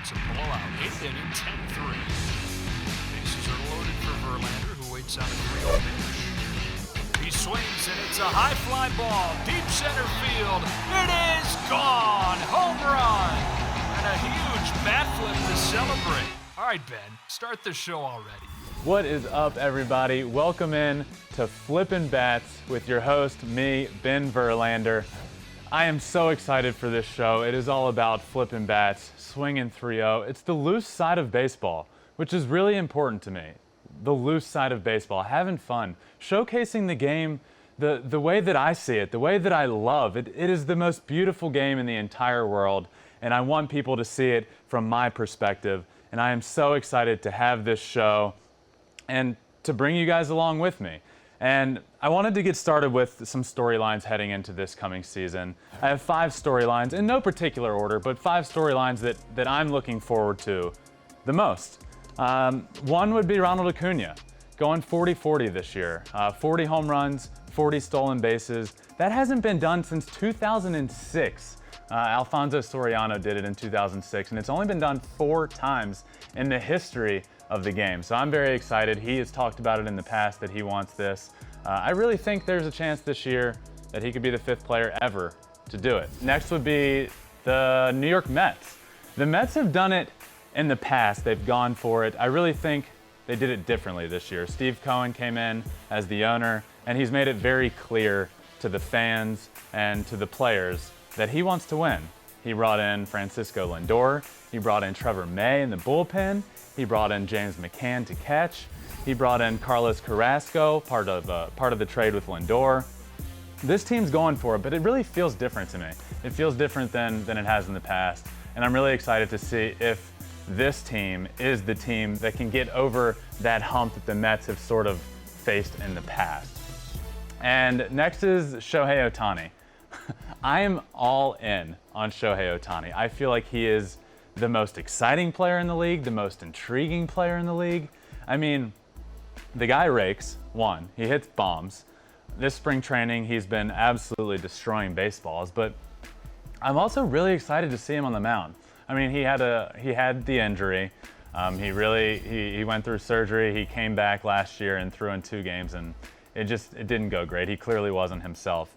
It's a blowout. 8th inning, 10-3. Bases are loaded for Verlander, who waits on a 3-0 pitch. He swings, and it's a high fly ball. Deep center field. It is gone. Home run. And a huge bat flip to celebrate. All right, Ben, start the show already. What is up, everybody? Welcome in to Flippin Bats with your host, me, Ben Verlander. I am so excited for this show. It is all about flipping bats, swinging 3-0. It's the loose side of baseball, which is really important to me. The loose side of baseball, having fun, showcasing the game the way that I see it, the way that I love. It is the most beautiful game in the entire world, and I want people to see it from my perspective. And I am so excited to have this show and to bring you guys along with me. And I wanted to get started with some storylines heading into this coming season. I have 5 storylines, in no particular order, but 5 storylines that I'm looking forward to the most. One would be Ronald Acuna, going 40-40 this year. 40 home runs, 40 stolen bases. That hasn't been done since 2006. Alfonso Soriano did it in 2006, and it's only been done 4 times in the history of the game. So I'm very excited. He has talked about it in the past that he wants this. I really think there's a chance this year that he could be the 5th player ever to do it. Next would be the New York Mets. The Mets have done it in the past. They've gone for it. I really think they did it differently this year. Steve Cohen came in as the owner, and he's made it very clear to the fans and to the players that he wants to win. He brought in Francisco Lindor. He brought in Trevor May in the bullpen. He brought in James McCann to catch. He brought in Carlos Carrasco, part of the trade with Lindor. This team's going for it, but it really feels different to me. It feels different than it has in the past, and I'm really excited to see if this team is the team that can get over that hump that the Mets have sort of faced in the past. And next is Shohei Ohtani. I am all in on Shohei Ohtani. I feel like he is the most exciting player in the league, the most intriguing player in the league. I mean, the guy rakes, one, he hits bombs. This spring training, he's been absolutely destroying baseballs, but I'm also really excited to see him on the mound. I mean, he had the injury. He went through surgery. He came back last year and threw in 2 games, and it didn't go great. He clearly wasn't himself.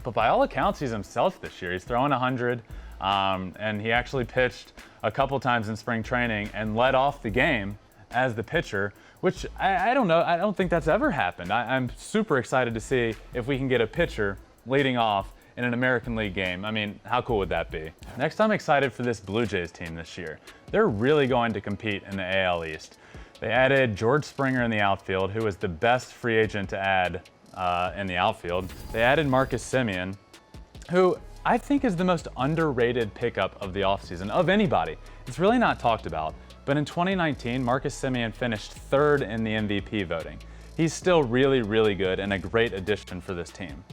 But by all accounts, he's himself this year. He's throwing 100, and he actually pitched a couple times in spring training and led off the game as the pitcher, which I don't know. I don't think that's ever happened. I'm super excited to see if we can get a pitcher leading off in an American League game. I mean, how cool would that be? Next, I'm excited for this Blue Jays team this year. They're really going to compete in the AL East. They added George Springer in the outfield, who was the best free agent to add in the outfield. They added Marcus Semien, who I think is the most underrated pickup of the offseason of anybody. It's really not talked about, but in 2019, Marcus Semien finished 3rd in the MVP voting. He's still really, really good and a great addition for this team.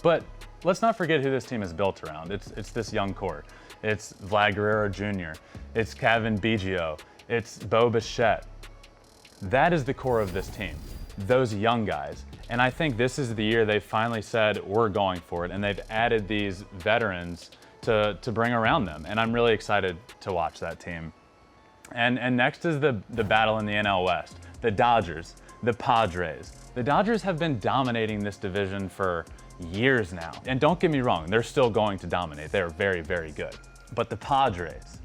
But let's not forget who this team is built around. It's this young core. It's Vlad Guerrero Jr., it's Kevin Biggio, it's Bo Bichette. That is the core of this team, those young guys. And I think this is the year they finally said, we're going for it, and they've added these veterans to bring around them. And I'm really excited to watch that team. And next is the battle in the NL West, the Dodgers, the Padres. The Dodgers have been dominating this division for years now. And don't get me wrong, they're still going to dominate. They're very, very good. But the Padres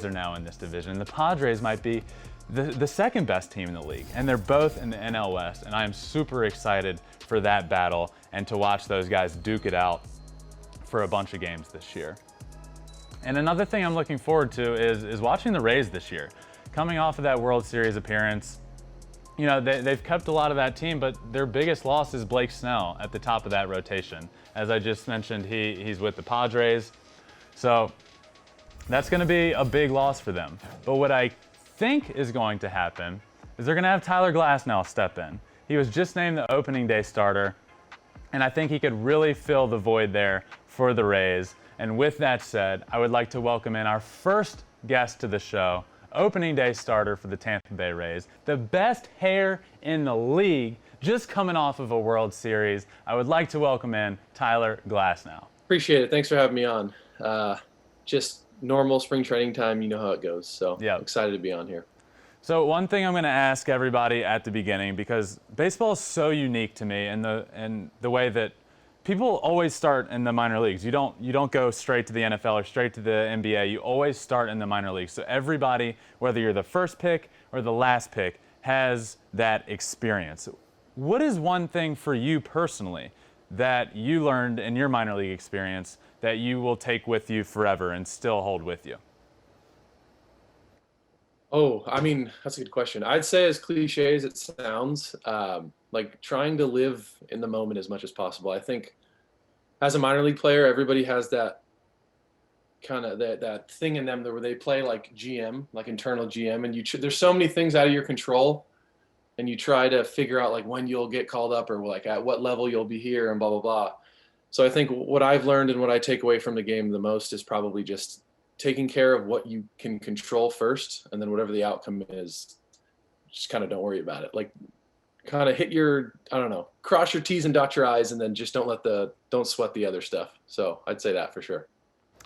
are now in this division. The Padres might be the second best team in the league, and they're both in the NL West, and I am super excited for that battle and to watch those guys duke it out for a bunch of games this year. And another thing I'm looking forward to is watching the Rays this year. Coming off of that World Series appearance, you know, they've kept a lot of that team, but their biggest loss is Blake Snell at the top of that rotation. As I just mentioned, he's with the Padres, so that's going to be a big loss for them. But what I think is going to happen is they're going to have Tyler Glasnow step in. He was just named the opening day starter, and I think he could really fill the void there for the Rays. And with that said, I would like to welcome in our first guest to the show, opening day starter for the Tampa Bay Rays, the best hair in the league, just coming off of a World Series. I would like to welcome in Tyler Glasnow. Appreciate it. Thanks for having me on. Just normal spring training time, you know how it goes. So Yeah. excited to be on here. So one thing I'm going to ask everybody at the beginning, because baseball is so unique to me in the way that people always start in the minor leagues. You don't go straight to the NFL or straight to the NBA. You always start in the minor leagues. So everybody, whether you're the first pick or the last pick, has that experience. What is one thing for you personally that you learned in your minor league experience that you will take with you forever and still hold with you? Oh, I mean, that's a good question. I'd say, as cliche as it sounds, like trying to live in the moment as much as possible. I think as a minor league player, everybody has that kind of that thing in them where they play like GM, like internal GM, and there's so many things out of your control, and you try to figure out like when you'll get called up or like at what level you'll be here and blah blah blah. So I think what I've learned and what I take away from the game the most is probably just taking care of what you can control first, and then whatever the outcome is, just kind of don't worry about it. Like kind of cross your T's and dot your I's, and then just don't sweat the other stuff. So I'd say that for sure.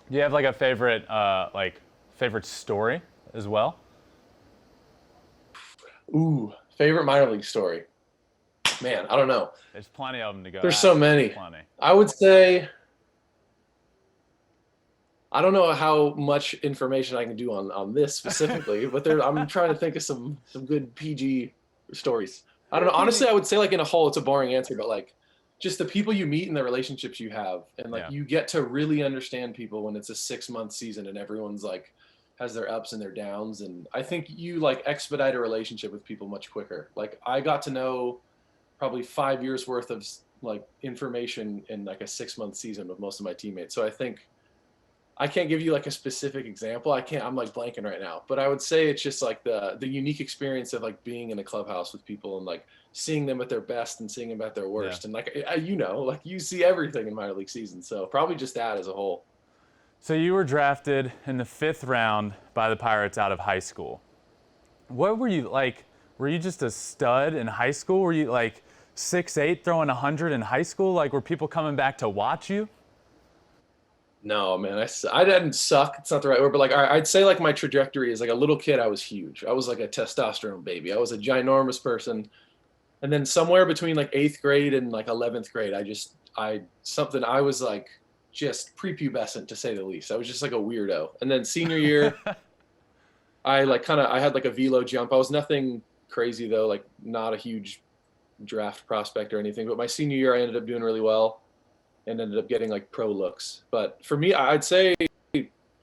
Do you have like a favorite story as well? Ooh, favorite minor league story. Man, I don't know. There's plenty of them to go. There's so many. Plenty. I would say, I don't know how much information I can do on this specifically, but I'm trying to think of some good PG stories. I don't know. Honestly, I would say like in a whole, it's a boring answer, but like just the people you meet and the relationships you have, and like you get to really understand people when it's a 6-month season and everyone's like has their ups and their downs. And I think you like expedite a relationship with people much quicker. Like I got to know probably 5 years worth of like information in like a 6-month season with most of my teammates. So I think I can't give you like a specific example. I'm like blanking right now, but I would say it's just like the unique experience of like being in a clubhouse with people and like seeing them at their best and seeing them at their worst. And like, like you see everything in minor league season. So probably just that as a whole. So you were drafted in the 5th round by the Pirates out of high school. What were you like? Were you just a stud in high school? Were you like 6'8", throwing 100 in high school? Like were people coming back to watch you? No, man, I didn't suck. It's not the right word, but like I'd say like my trajectory is like a little kid. I was huge. I was like a testosterone baby. I was a ginormous person. And then somewhere between like 8th grade and like 11th grade, I was like just prepubescent to say the least. I was just like a weirdo. And then senior year, I had like a velo jump. I was nothing crazy though, like not a huge draft prospect or anything. But my senior year, I ended up doing really well and ended up getting like pro looks. But for me, I'd say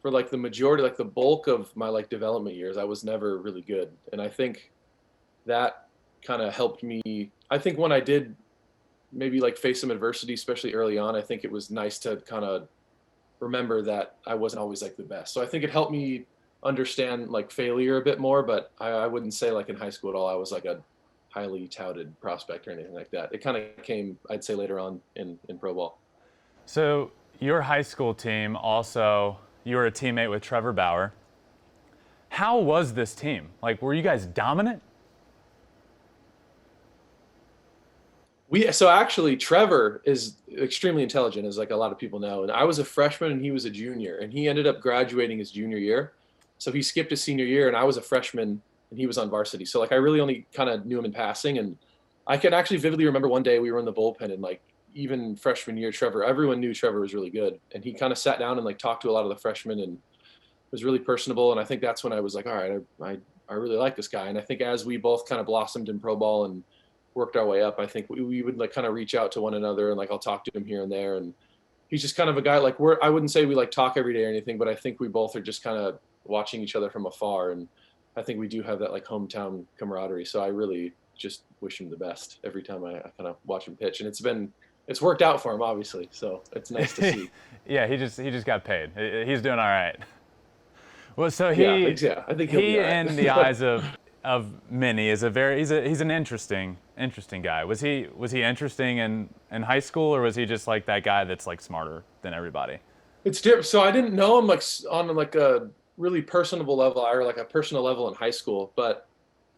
for like the majority, like the bulk of my like development years, I was never really good. And I think that kind of helped me. I think when I did maybe like face some adversity, especially early on, I think it was nice to kind of remember that I wasn't always like the best. So I think it helped me understand like failure a bit more, but I wouldn't say like in high school at all I was like a highly touted prospect or anything like that. It kind of came, I'd say, later on in pro ball. So your high school team also, you were a teammate with Trevor Bauer. How was this team? Like, were you guys dominant? So actually, Trevor is extremely intelligent, as like a lot of people know. And I was a freshman and he was a junior, and he ended up graduating his junior year. So he skipped his senior year, and I was a freshman and he was on varsity. So like I really only kind of knew him in passing. And I can actually vividly remember one day we were in the bullpen, and like even freshman year, everyone knew Trevor was really good. And he kind of sat down and like talked to a lot of the freshmen and was really personable. And I think that's when I was like, all right, I really like this guy. And I think as we both kind of blossomed in pro ball and worked our way up, I think we would like kind of reach out to one another and like I'll talk to him here and there. And he's just kind of a guy like I wouldn't say we like talk every day or anything, but I think we both are just kind of watching each other from afar. And I think we do have that like hometown camaraderie. So I really just wish him the best every time I kind of watch him pitch. And it's worked out for him, obviously. So it's nice to see. Yeah, he just got paid. He's doing all right. Well, so I think he'll be all right. In the eyes of many is he's an interesting guy. Was he interesting in high school, or was he just like that guy that's like smarter than everybody? It's different. So I didn't know him like on like a really personable level or like a personal level in high school, but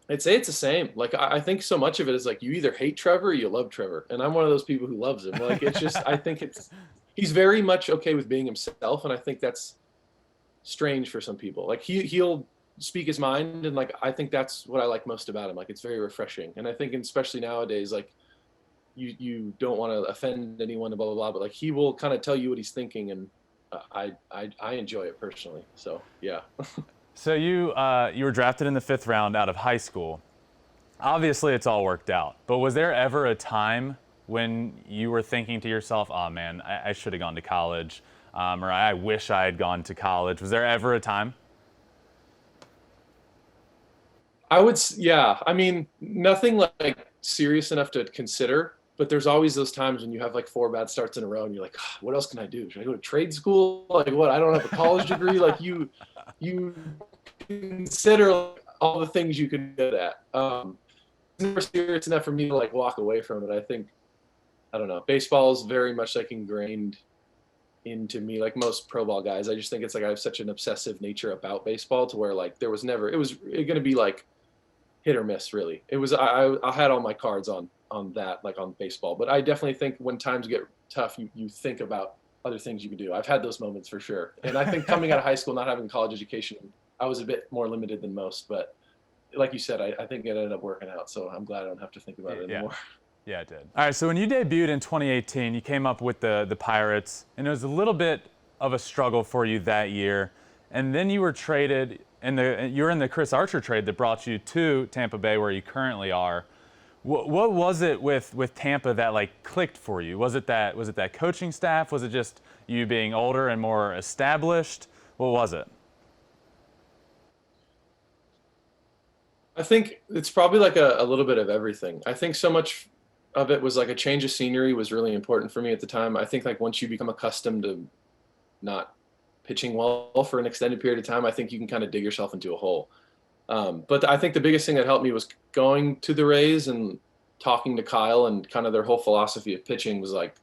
I'd say it's the same. Like I think so much of it is like you either hate Trevor or you love Trevor, and I'm one of those people who loves him. Like it's just I think he's very much okay with being himself, and I think that's strange for some people. Like he'll speak his mind, and like I think that's what I like most about him. Like it's very refreshing, and I think especially nowadays, like you don't want to offend anyone, blah blah blah, but like he will kind of tell you what he's thinking, and I enjoy it personally. So yeah. So you were drafted in the 5th round out of high school. Obviously, it's all worked out. But was there ever a time when you were thinking to yourself, "Oh man, I should have gone to college," or "I wish I had gone to college"? Was there ever a time? Yeah. I mean, nothing like serious enough to consider, but there's always those times when you have like 4 bad starts in a row and you're like, "Ah, what else can I do? Should I go to trade school? Like what? I don't have a college degree." Like you consider all the things you can get at. It's never serious enough for me to like walk away from it. I don't know. Baseball is very much like ingrained into me, like most pro ball guys. I just think it's like I have such an obsessive nature about baseball to where like it was going to be like hit or miss really. I had all my cards on that, like on baseball, but I definitely think when times get tough, you think about other things you can do. I've had those moments for sure. And I think coming out of high school, not having a college education, I was a bit more limited than most, but like you said, I think it ended up working out. So I'm glad I don't have to think about it anymore. Yeah, it did. All right, so when you debuted in 2018, you came up with the Pirates, and it was a little bit of a struggle for you that year. And then you were traded, you were in the Chris Archer trade that brought you to Tampa Bay, where you currently are. What was it with Tampa that like clicked for you? Was it that coaching staff? Was it just you being older and more established? What was it? I think it's probably like a little bit of everything. I think so much of it was like a change of scenery was really important for me at the time. I think like once you become accustomed to not pitching well for an extended period of time, I think you can kind of dig yourself into a hole. But I think the biggest thing that helped me was going to the Rays and talking to Kyle, and kind of their whole philosophy of pitching was like,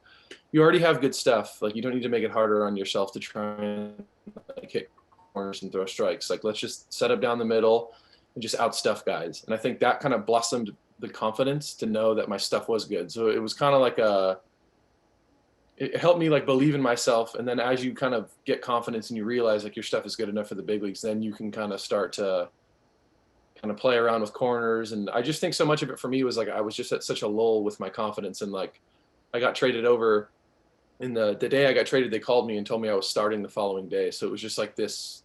you already have good stuff. Like you don't need to make it harder on yourself to try and like hit corners and throw strikes. Like let's just set up down the middle and just outstuff guys. And I think that kind of blossomed the confidence to know that my stuff was good. So it was kind of like it helped me like believe in myself. And then as you kind of get confidence and you realize like your stuff is good enough for the big leagues, then you can kind of start to kind of play around with corners. And I just think so much of it for me was like I was just at such a lull with my confidence. And like I got traded over, in the day I got traded, they called me and told me I was starting the following day. So it was just like this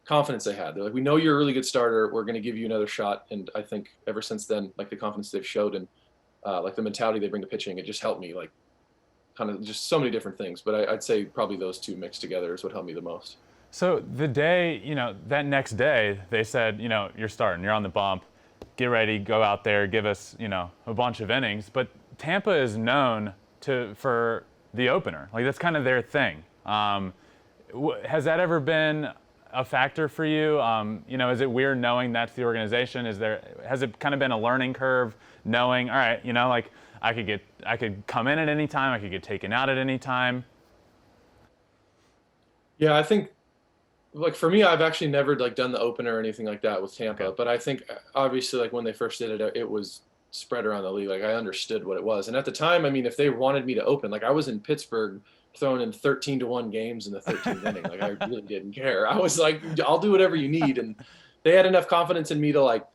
confidence they had. They're like, we know you're a really good starter. We're going to give you another shot. And I think ever since then, like the confidence they've showed and like the mentality they bring to pitching, it just helped me like kind of just so many different things. But I'd say probably those two mixed together is what helped me the most. So the day, that next day, they said, you're starting, you're on the bump, get ready, go out there, give us, a bunch of innings. But Tampa is known for the opener. Like that's kind of their thing. Has that ever been a factor for you? Is it weird knowing that's the organization? Has it kind of been a learning curve knowing, all right, like I could come in at any time, I could get taken out at any time? Yeah, I think like for me, I've actually never like done the opener or anything like that with Tampa. Okay. But I think obviously like when they first did it, it was spread around the league. Like I understood what it was. And at the time, I mean, if they wanted me to open, like I was in Pittsburgh throwing in 13-1 games in the 13th inning. Like I really didn't care. I was like, I'll do whatever you need. And they had enough confidence in me to like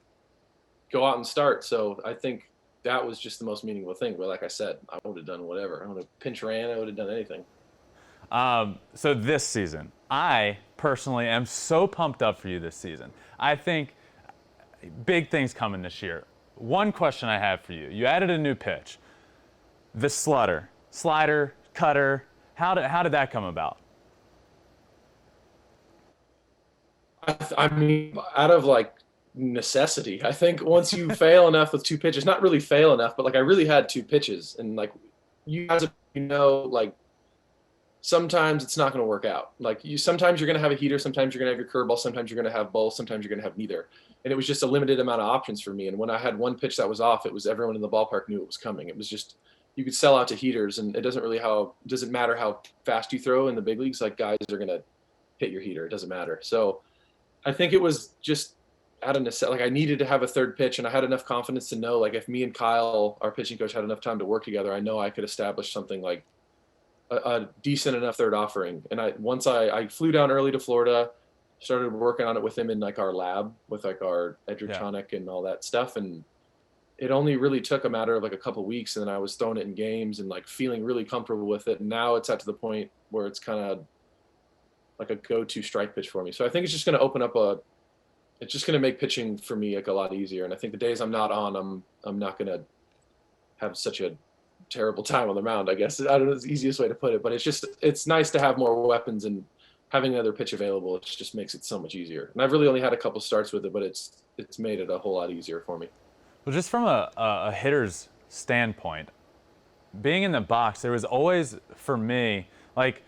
go out and start. So I think that was just the most meaningful thing. But like I said, I would have done whatever. I would have pinch ran. I would have done anything. So this season, I personally am so pumped up for you this season. I think big things coming this year. One question I have for you. You added a new pitch, the slutter, slider, cutter. How did that come about? I mean, out of like necessity. I think once you fail enough with 2 pitches, not really fail enough, but like I really had 2 pitches, and like you guys, like sometimes it's not going to work out. Like sometimes you're going to have a heater, sometimes you're going to have your curveball, sometimes you're going to have both, sometimes you're going to have neither. And it was just a limited amount of options for me. And when I had one pitch that was off, it was everyone in the ballpark knew it was coming. It was just, you could sell out to heaters, and it doesn't matter how fast you throw in the big leagues. Like guys are going to hit your heater. It doesn't matter. So I think it was just out of necessity. Like I needed to have a 3rd pitch, and I had enough confidence to know, like if me and Kyle, our pitching coach, had enough time to work together, I know I could establish something like a decent enough 3rd offering. And once I flew down early to Florida, started working on it with him in like our lab with like our edgertronic and all that stuff. And it only really took a matter of like a couple weeks, and then I was throwing it in games and like feeling really comfortable with it. And now it's at to the point where it's kind of like a go-to strike pitch for me. So I think it's just going to open up it's just going to make pitching for me like a lot easier. And I think the days I'm not on, I'm not going to have such a terrible time on the mound, I guess. I don't know the easiest way to put it, but it's nice to have more weapons, and having another pitch available, it just makes it so much easier. And I've really only had a couple starts with it, but it's made it a whole lot easier for me. Well, just from a hitter's standpoint, being in the box, there was always, for me, like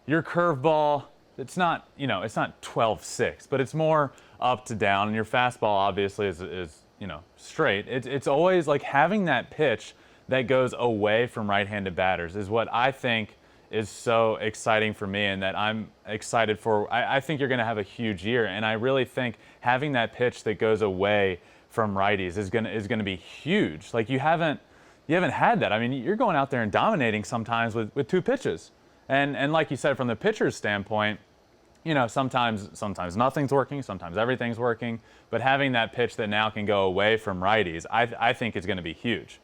your curveball, it's not 12-6, but it's more up to down, and your fastball obviously is straight. It's always like having that pitch that goes away from right-handed batters is what I think is so exciting for me, and that I'm excited for. I think you're going to have a huge year, and I really think having that pitch that goes away from righties is going to be huge. Like you haven't had that. I mean, you're going out there and dominating sometimes with two pitches, and like you said, from the pitcher's standpoint, sometimes nothing's working, sometimes everything's working, but having that pitch that now can go away from righties, I think is going to be huge.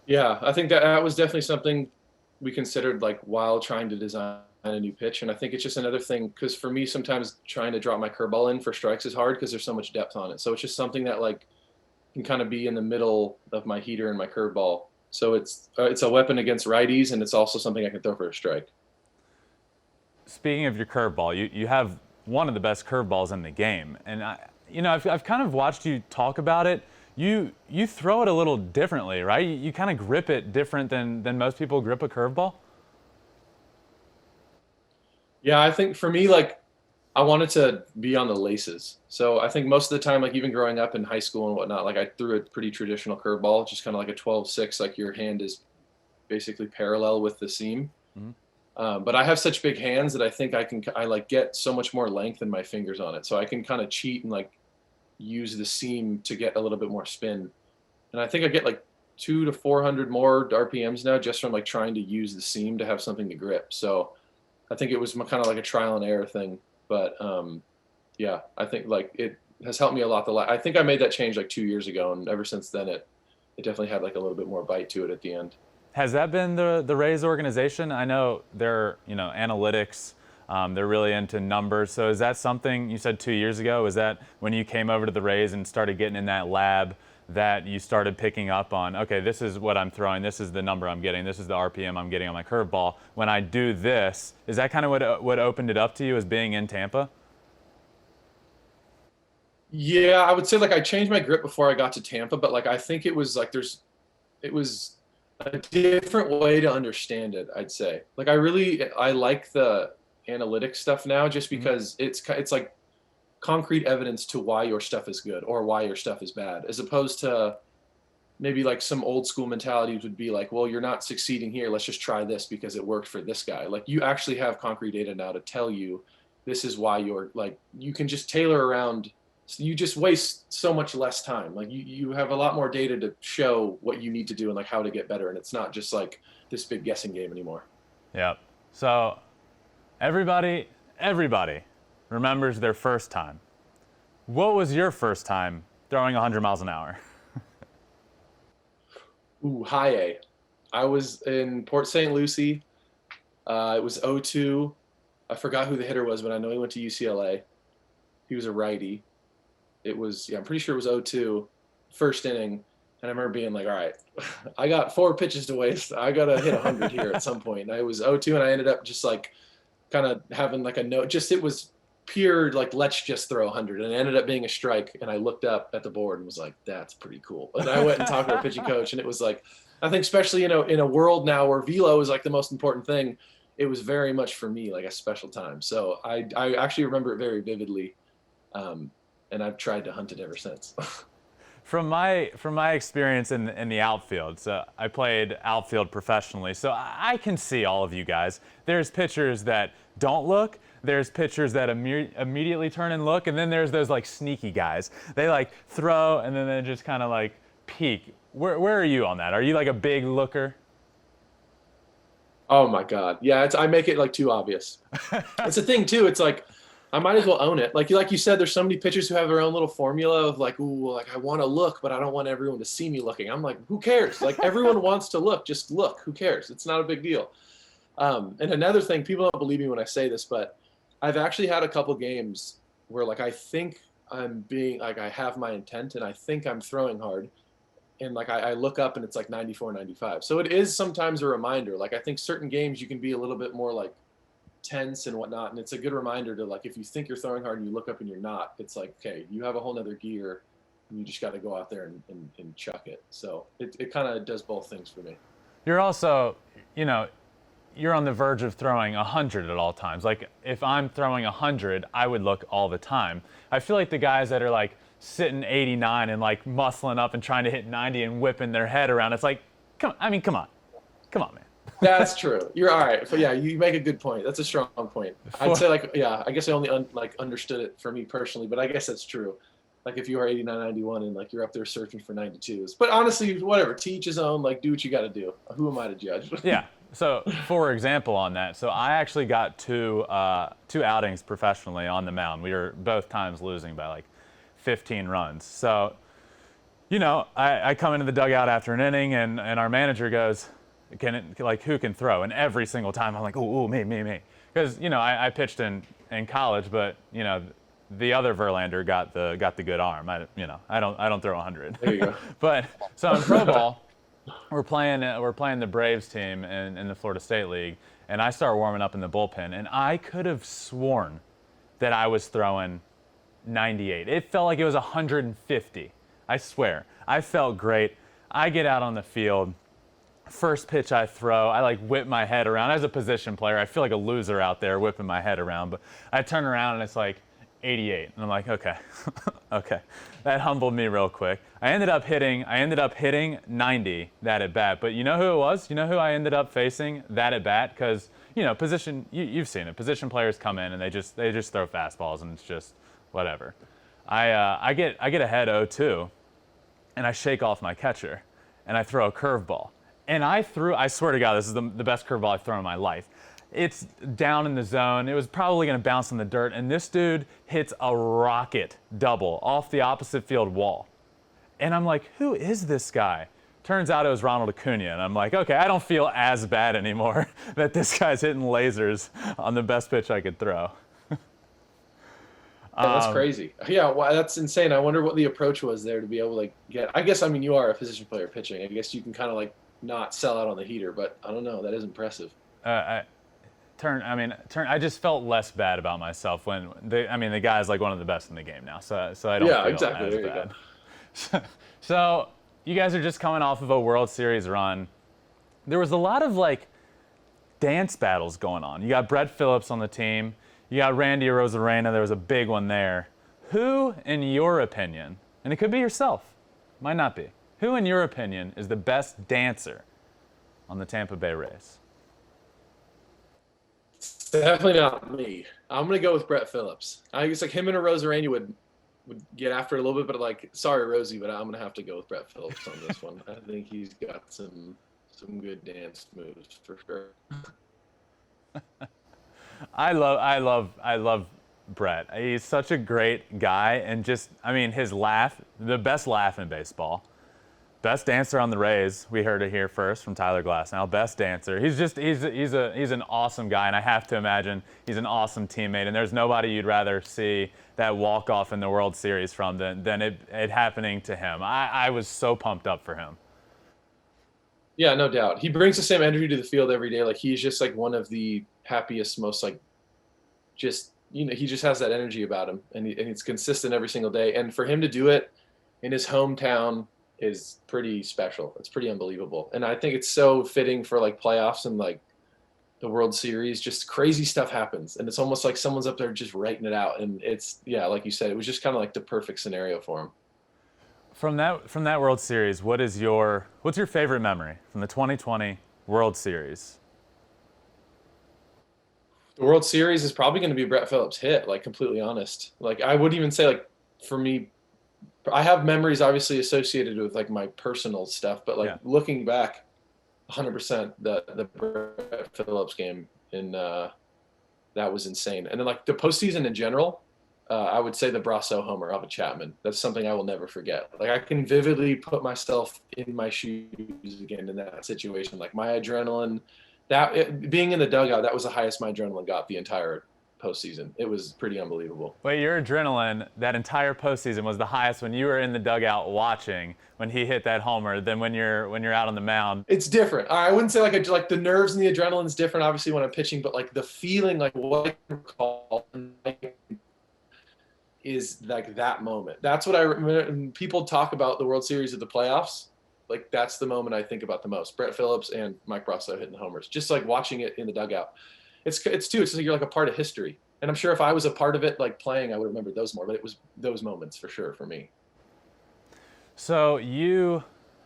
Yeah, I think that was definitely something we considered like while trying to design a new pitch. And I think it's just another thing, because for me, sometimes trying to drop my curveball in for strikes is hard because there's so much depth on it. So it's just something that like can kind of be in the middle of my heater and my curveball. So it's a weapon against righties, and it's also something I can throw for a strike. Speaking of your curveball, you have one of the best curveballs in the game, and I've kind of watched you talk about it. You throw it a little differently, right? You kind of grip it different than most people grip a curveball. Yeah, I think for me, like I wanted to be on the laces. So I think most of the time, like even growing up in high school and whatnot, like I threw a pretty traditional curveball, just kind of like a 12-6, like your hand is basically parallel with the seam. Mm-hmm. But I have such big hands that I think I like get so much more length in my fingers on it. So I can kind of cheat and like use the seam to get a little bit more spin. And I think I get like 200 to 400 more RPMs now just from like trying to use the seam to have something to grip. So I think it was kind of like a trial and error thing. But yeah, I think like it has helped me a lot. I think I made that change like 2 years ago, and ever since then it definitely had like a little bit more bite to it at the end. Has that been the Rays organization? I know they're analytics. They're really into numbers. So is that something you said 2 years ago? Is that when you came over to the Rays and started getting in that lab that you started picking up on, okay, this is what I'm throwing, this is the number I'm getting, this is the RPM I'm getting on my curveball. When I do this, is that kind of what opened it up to you as being in Tampa? Yeah, I would say like I changed my grip before I got to Tampa, but like I think it was like it was a different way to understand it, I'd say. Like I like the analytics stuff now just because it's like concrete evidence to why your stuff is good or why your stuff is bad, as opposed to maybe like some old school mentalities would be like, well, you're not succeeding here, let's just try this because it worked for this guy. Like you actually have concrete data now to tell you this is why you're like, you can just tailor around. So you just waste so much less time. Like you have a lot more data to show what you need to do and like how to get better. And it's not just like this big guessing game anymore. Yep. So everybody remembers their first time. What was your first time throwing 100 miles an hour? Ooh, high A. I was in Port St. Lucie. It was 0-2. I forgot who the hitter was, but I know he went to UCLA. He was a righty. It was, I'm pretty sure it was 0-2, first inning. And I remember being like, all right, I got 4 pitches to waste. I got to hit 100 here at some point. And it was 0-2, and I ended up just like kind of having like a note. It was pure like, let's just throw 100. And it ended up being a strike. And I looked up at the board and was like, that's pretty cool. And I went and talked to our pitching coach, and it was like, I think especially in a world now where velo is like the most important thing, it was very much for me like a special time. So I actually remember it very vividly. And I've tried to hunt it ever since. From my experience in the outfield, so I played outfield professionally, so I can see all of you guys. There's pitchers that don't look, there's pitchers that immediately turn and look, and then there's those like sneaky guys. They like throw and then they just kind of like peek. Where are you on that? Are you like a big looker? Oh my God. Yeah, I make it like too obvious. It's a thing too. It's like I might as well own it. Like you said, there's so many pitchers who have their own little formula of like, ooh, like I want to look, but I don't want everyone to see me looking. I'm like, who cares? Like everyone wants to look, just look. Who cares? It's not a big deal. And another thing, people don't believe me when I say this, but I've actually had a couple games where like I think I'm being like I have my intent and I think I'm throwing hard, and like I look up and it's like 94, 95. So it is sometimes a reminder. Like I think certain games you can be a little bit more like tense and whatnot, and it's a good reminder to like if you think you're throwing hard and you look up and you're not, it's like okay, you have a whole nother gear and you just got to go out there and chuck it. So it kind of does both things for me. You're also, you're on the verge of throwing 100 at all times. Like if I'm throwing 100, I would look all the time. I feel like the guys that are like sitting 89 and like muscling up and trying to hit 90 and whipping their head around, it's like come on, man. That's true. You're all right. But yeah, you make a good point. That's a strong point. I'd say like, yeah, I guess I only understood it for me personally, but I guess that's true. Like if you are 89, 91 and like you're up there searching for 92s, but honestly, whatever, to each his own, like do what you got to do. Who am I to judge? Yeah. So for example on that, so I actually got two outings professionally on the mound. We were both times losing by like 15 runs. So, I come into the dugout after an inning and our manager goes, who can throw? And every single time I'm like, ooh, me. Because, I pitched in college, but, the other Verlander got the good arm. I don't throw 100. There you go. But so in pro ball, we're playing the Braves team in the Florida State League, and I start warming up in the bullpen, and I could have sworn that I was throwing 98. It felt like it was 150. I swear. I felt great. I get out on the field. First pitch I throw, I like whip my head around. As a position player, I feel like a loser out there whipping my head around, but I turn around and it's like 88. And I'm like, okay, okay. That humbled me real quick. I ended up hitting 90 that at bat, but you know who it was? You know who I ended up facing that at bat? Because, position, you've seen it. Position players come in and they just throw fastballs and it's just whatever. I get ahead 0-2 and I shake off my catcher and I throw a curveball. And I swear to God, this is the best curveball I've thrown in my life. It's down in the zone. It was probably going to bounce in the dirt. And this dude hits a rocket double off the opposite field wall. And I'm like, who is this guy? Turns out it was Ronald Acuna. And I'm like, okay, I don't feel as bad anymore that this guy's hitting lasers on the best pitch I could throw. That's crazy. Yeah, well, that's insane. I wonder what the approach was there to be able to get. I guess you are a position player pitching. I guess you can kind of not sell out on the heater, but I don't know. That is impressive. I just felt less bad about myself when the guy's like one of the best in the game now. So I don't feel exactly. as there bad. You go. So you guys are just coming off of a World Series run. There was a lot of dance battles going on. You got Brett Phillips on the team. You got Randy Arozarena. There was a big one there. Who, in your opinion, and it could be yourself, might not be, who, in your opinion, is the best dancer on the Tampa Bay Rays? It's definitely not me. I'm going to go with Brett Phillips. I guess him and Arozarena would get after it a little bit, but sorry, Rosie, but I'm going to have to go with Brett Phillips on this one. I think he's got some good dance moves for sure. I love Brett. He's such a great guy, and his laugh, the best laugh in baseball. Best dancer on the Rays. We heard it here first from Tyler Glasnow. Best dancer. He's an awesome guy, and I have to imagine he's an awesome teammate. And there's nobody you'd rather see that walk off in the World Series from than it happening to him. I was so pumped up for him. Yeah, no doubt. He brings the same energy to the field every day. He's just one of the happiest, most he just has that energy about him, and it's consistent every single day. And for him to do it in his hometown is pretty special. It's pretty unbelievable. And I think it's so fitting for playoffs and the World Series. Just crazy stuff happens, and it's almost like someone's up there just writing it out. And it's, yeah, like you said, it was just kind of the perfect scenario for him. From that World Series, what's your favorite memory from the 2020 World Series? The World Series is probably going to be Brett Phillips' hit, completely honest. I wouldn't even say, for me, I have memories obviously associated with my personal stuff, but looking back, 100% the Brett Phillips game in that was insane. And then like the postseason in general, I would say the Brasso homer off of Chapman. That's something I will never forget. Like I can vividly put myself in my shoes again in that situation. Like my adrenaline, being in the dugout, that was the highest my adrenaline got the entire postseason. It was pretty unbelievable. But your adrenaline that entire postseason was the highest when you were in the dugout watching when he hit that homer than when you're out on the mound. It's different. I wouldn't say like the nerves and the adrenaline is different, obviously, when I'm pitching, but like the feeling, like what I recall is like that moment. That's what I remember. When people talk about the World Series of the playoffs, like that's the moment I think about the most. Brett Phillips and Mike Brasso hitting the homers, just like watching it in the dugout. It's like you're like a part of history. And I'm sure if I was a part of it, like playing, I would remember those more, but it was those moments for sure for me. So you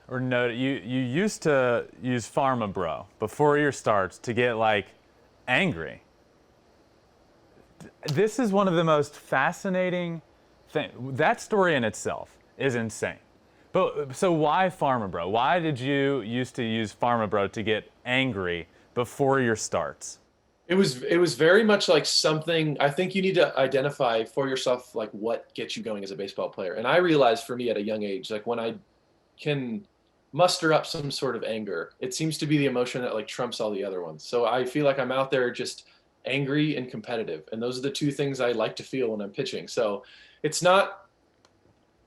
used to use Pharma Pro before your starts to get like angry. This is one of the most fascinating things. That story in itself is insane. But so why Pharma Pro? Why did you used to use Pharma Pro to get angry before your starts? It was very much like something I think you need to identify for yourself, like what gets you going as a baseball player. And I realized for me at a young age, like when I can muster up some sort of anger, it seems to be the emotion that like trumps all the other ones. So I feel like I'm out there just angry and competitive. And those are the two things I like to feel when I'm pitching. So it's not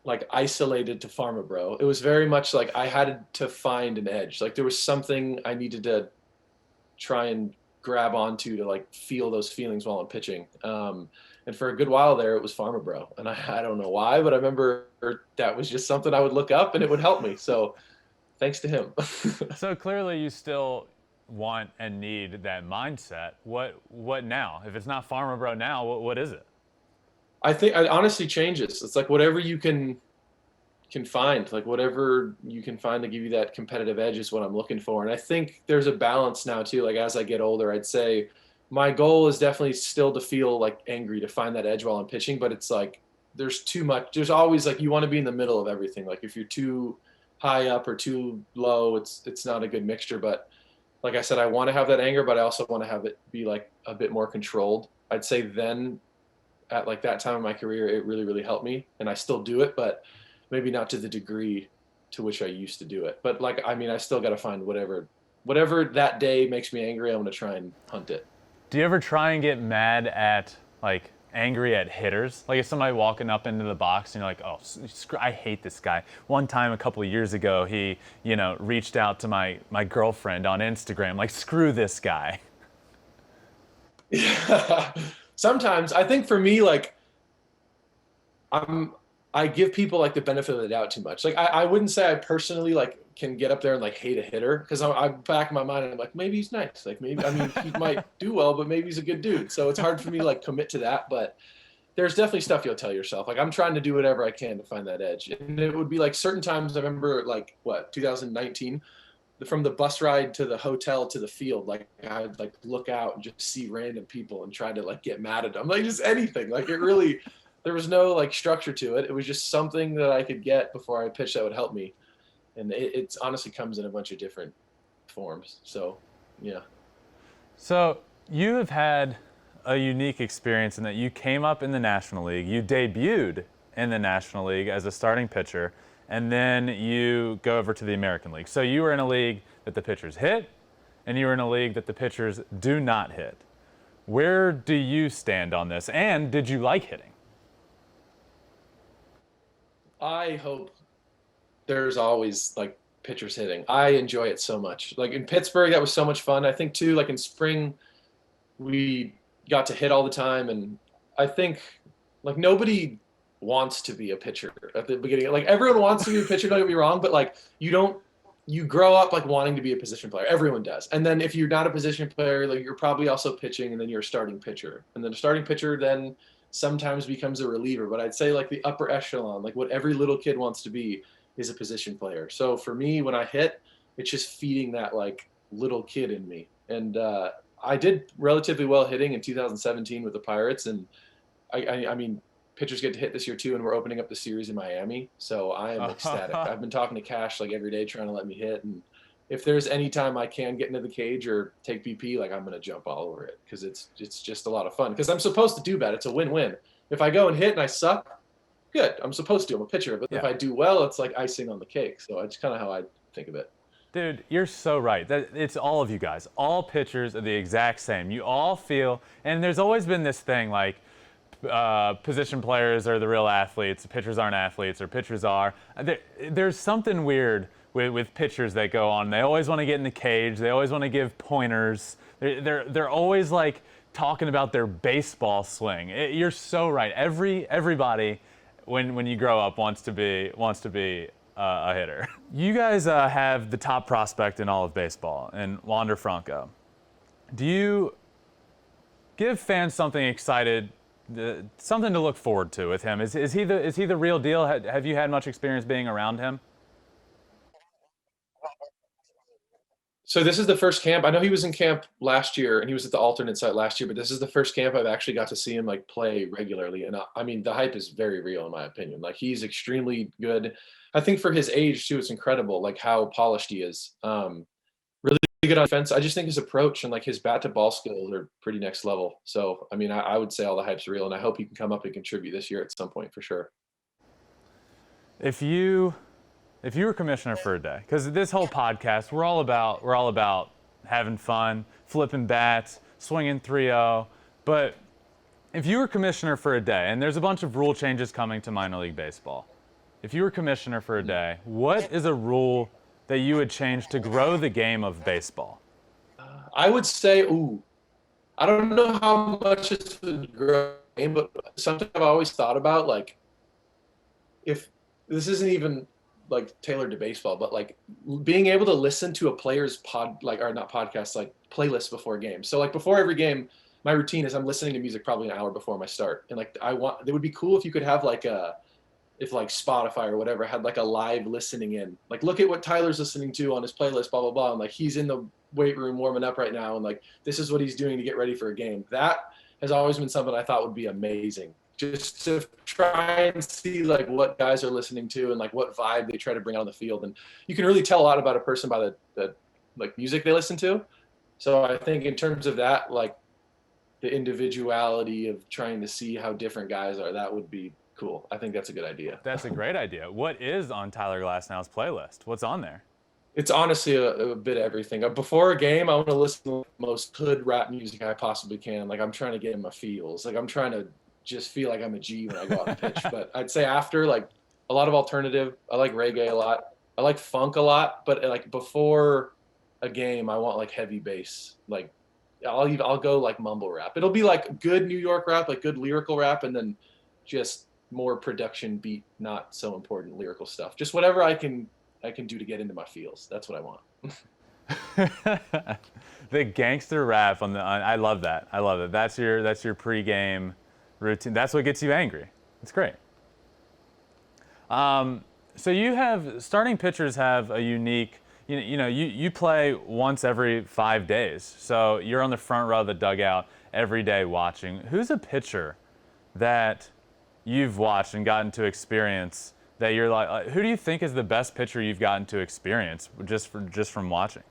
like isolated to Pharma Bro. It was very much like I had to find an edge. Like there was something I needed to try and grab onto to like feel those feelings while I'm pitching. And for a good while there, it was Pharma Bro. And I don't know why, but I remember that was just something I would look up and it would help me. So thanks to him. So clearly you still want and need that mindset. What now? If it's not Pharma Bro now, what is it? I think it honestly changes. It's like whatever you can find, like whatever you can find to give you that competitive edge is what I'm looking for. And I think there's a balance now too. Like as I get older, I'd say my goal is definitely still to feel like angry, to find that edge while I'm pitching, but it's like there's too much. There's always like you want to be in the middle of everything. Like if you're too high up or too low, it's not a good mixture. But like I said, I want to have that anger, but I also want to have it be like a bit more controlled. I'd say then at like that time in my career, it really, really helped me. And I still do it, but maybe not to the degree to which I used to do it. But like, I mean, I still got to find whatever that day makes me angry, I'm going to try and hunt it. Do you ever try and get mad at, like, angry at hitters? Like if somebody walking up into the box and you're like, oh, I hate this guy. One time a couple of years ago, he, reached out to my girlfriend on Instagram, like, screw this guy. Yeah. Sometimes I think for me, like I give people like the benefit of the doubt too much. Like I wouldn't say I personally like can get up there and like hate a hitter, because I'm back in my mind and I'm like, maybe he's nice. Like maybe, I mean, he might do well, but maybe he's a good dude. So it's hard for me to like commit to that. But there's definitely stuff you'll tell yourself. Like I'm trying to do whatever I can to find that edge. And it would be like certain times. I remember like 2019, from the bus ride to the hotel to the field, like I'd like look out and just see random people and try to like get mad at them, like just anything. Like it really, there was no like structure to it. It was just something that I could get before I pitched that would help me. And it honestly comes in a bunch of different forms. So, yeah. So you have had a unique experience in that you came up in the National League, you debuted in the National League as a starting pitcher, and then you go over to the American League. So you were in a league that the pitchers hit, and you were in a league that the pitchers do not hit. Where do you stand on this? And did you like hitting? I hope there's always like pitchers hitting. I enjoy it so much. Like in Pittsburgh, that was so much fun. I think too, like in spring, we got to hit all the time. And I think like nobody wants to be a pitcher at the beginning. Like everyone wants to be a pitcher, don't get me wrong, but like you grow up like wanting to be a position player. Everyone does. And then if you're not a position player, like you're probably also pitching, and then you're a starting pitcher. And then a starting pitcher then sometimes becomes a reliever. But I'd say like the upper echelon, like what every little kid wants to be, is a position player. So for me, when I hit, it's just feeding that like little kid in me. And I did relatively well hitting in 2017 with the Pirates. And I mean, pitchers get to hit this year too, and we're opening up the series in Miami. So I am ecstatic. I've been talking to Cash like every day trying to let me hit, and if there's any time I can get into the cage or take BP, like I'm going to jump all over it because it's just a lot of fun because I'm supposed to do bad. It's a win-win. If I go and hit and I suck, good. I'm supposed to. I'm a pitcher. But if I do well, it's like icing on the cake. So it's kind of how I think of it. Dude, you're so right. It's all of you guys. All pitchers are the exact same. You all feel, and there's always been this thing like position players are the real athletes, pitchers aren't athletes, or pitchers are. There's something weird with pitchers that go on. They always want to get in the cage. They always want to give pointers. They're always like talking about their baseball swing. You're so right. Everybody, when you grow up, wants to be a hitter. You guys have the top prospect in all of baseball, in Wander Franco. Do you give fans something excited, something to look forward to with him? Is he the real deal? Have you had much experience being around him? So this is the first camp. I know he was in camp last year and he was at the alternate site last year, but this is the first camp I've actually got to see him like play regularly. And I mean, the hype is very real in my opinion. Like he's extremely good. I think for his age too, it's incredible, like how polished he is. Really good on defense. I just think his approach and like his bat to ball skills are pretty next level. So, I mean, I would say all the hype's real and I hope he can come up and contribute this year at some point for sure. If you were commissioner for a day, because this whole podcast, we're all about having fun, flipping bats, swinging 3-0. But if you were commissioner for a day, and there's a bunch of rule changes coming to minor league baseball, if you were commissioner for a day, what is a rule that you would change to grow the game of baseball? I would say, I don't know how much it's the grow the game, but something I've always thought about, like, if this isn't even like tailored to baseball, but like being able to listen to a player's playlist before a game. So like before every game, my routine is I'm listening to music probably an hour before my start. And like it would be cool if you could have like if like Spotify or whatever had like a live listening in, like look at what Tyler's listening to on his playlist, blah, blah, blah. And like, he's in the weight room warming up right now. And like, this is what he's doing to get ready for a game. That has always been something I thought would be amazing. Just to try and see like what guys are listening to and like what vibe they try to bring out on the field. And you can really tell a lot about a person by the like music they listen to. So I think in terms of that, like the individuality of trying to see how different guys are, that would be cool. I think that's a good idea. That's a great idea. What is on Tyler Glasnow's playlist? What's on there? It's honestly a bit of everything. Before a game, I want to listen to the most hood rap music I possibly can. Like I'm trying to get in my feels. Like I'm trying to just feel like I'm a G when I go out and pitch. But I'd say after, like a lot of alternative. I like reggae a lot. I like funk a lot. But like before a game, I want like heavy bass. Like I'll go like mumble rap. It'll be like good New York rap, like good lyrical rap, and then just more production beat, not so important lyrical stuff. Just whatever I can do to get into my feels. That's what I want. The gangster rap I love that. I love it. That's your pregame routine. That's what gets you angry. It's great. So starting pitchers have a unique, you play once every 5 days. So you're on the front row of the dugout every day watching. Who's a pitcher that you've watched and gotten to experience that you're like, who do you think is the best pitcher you've gotten to experience just from watching?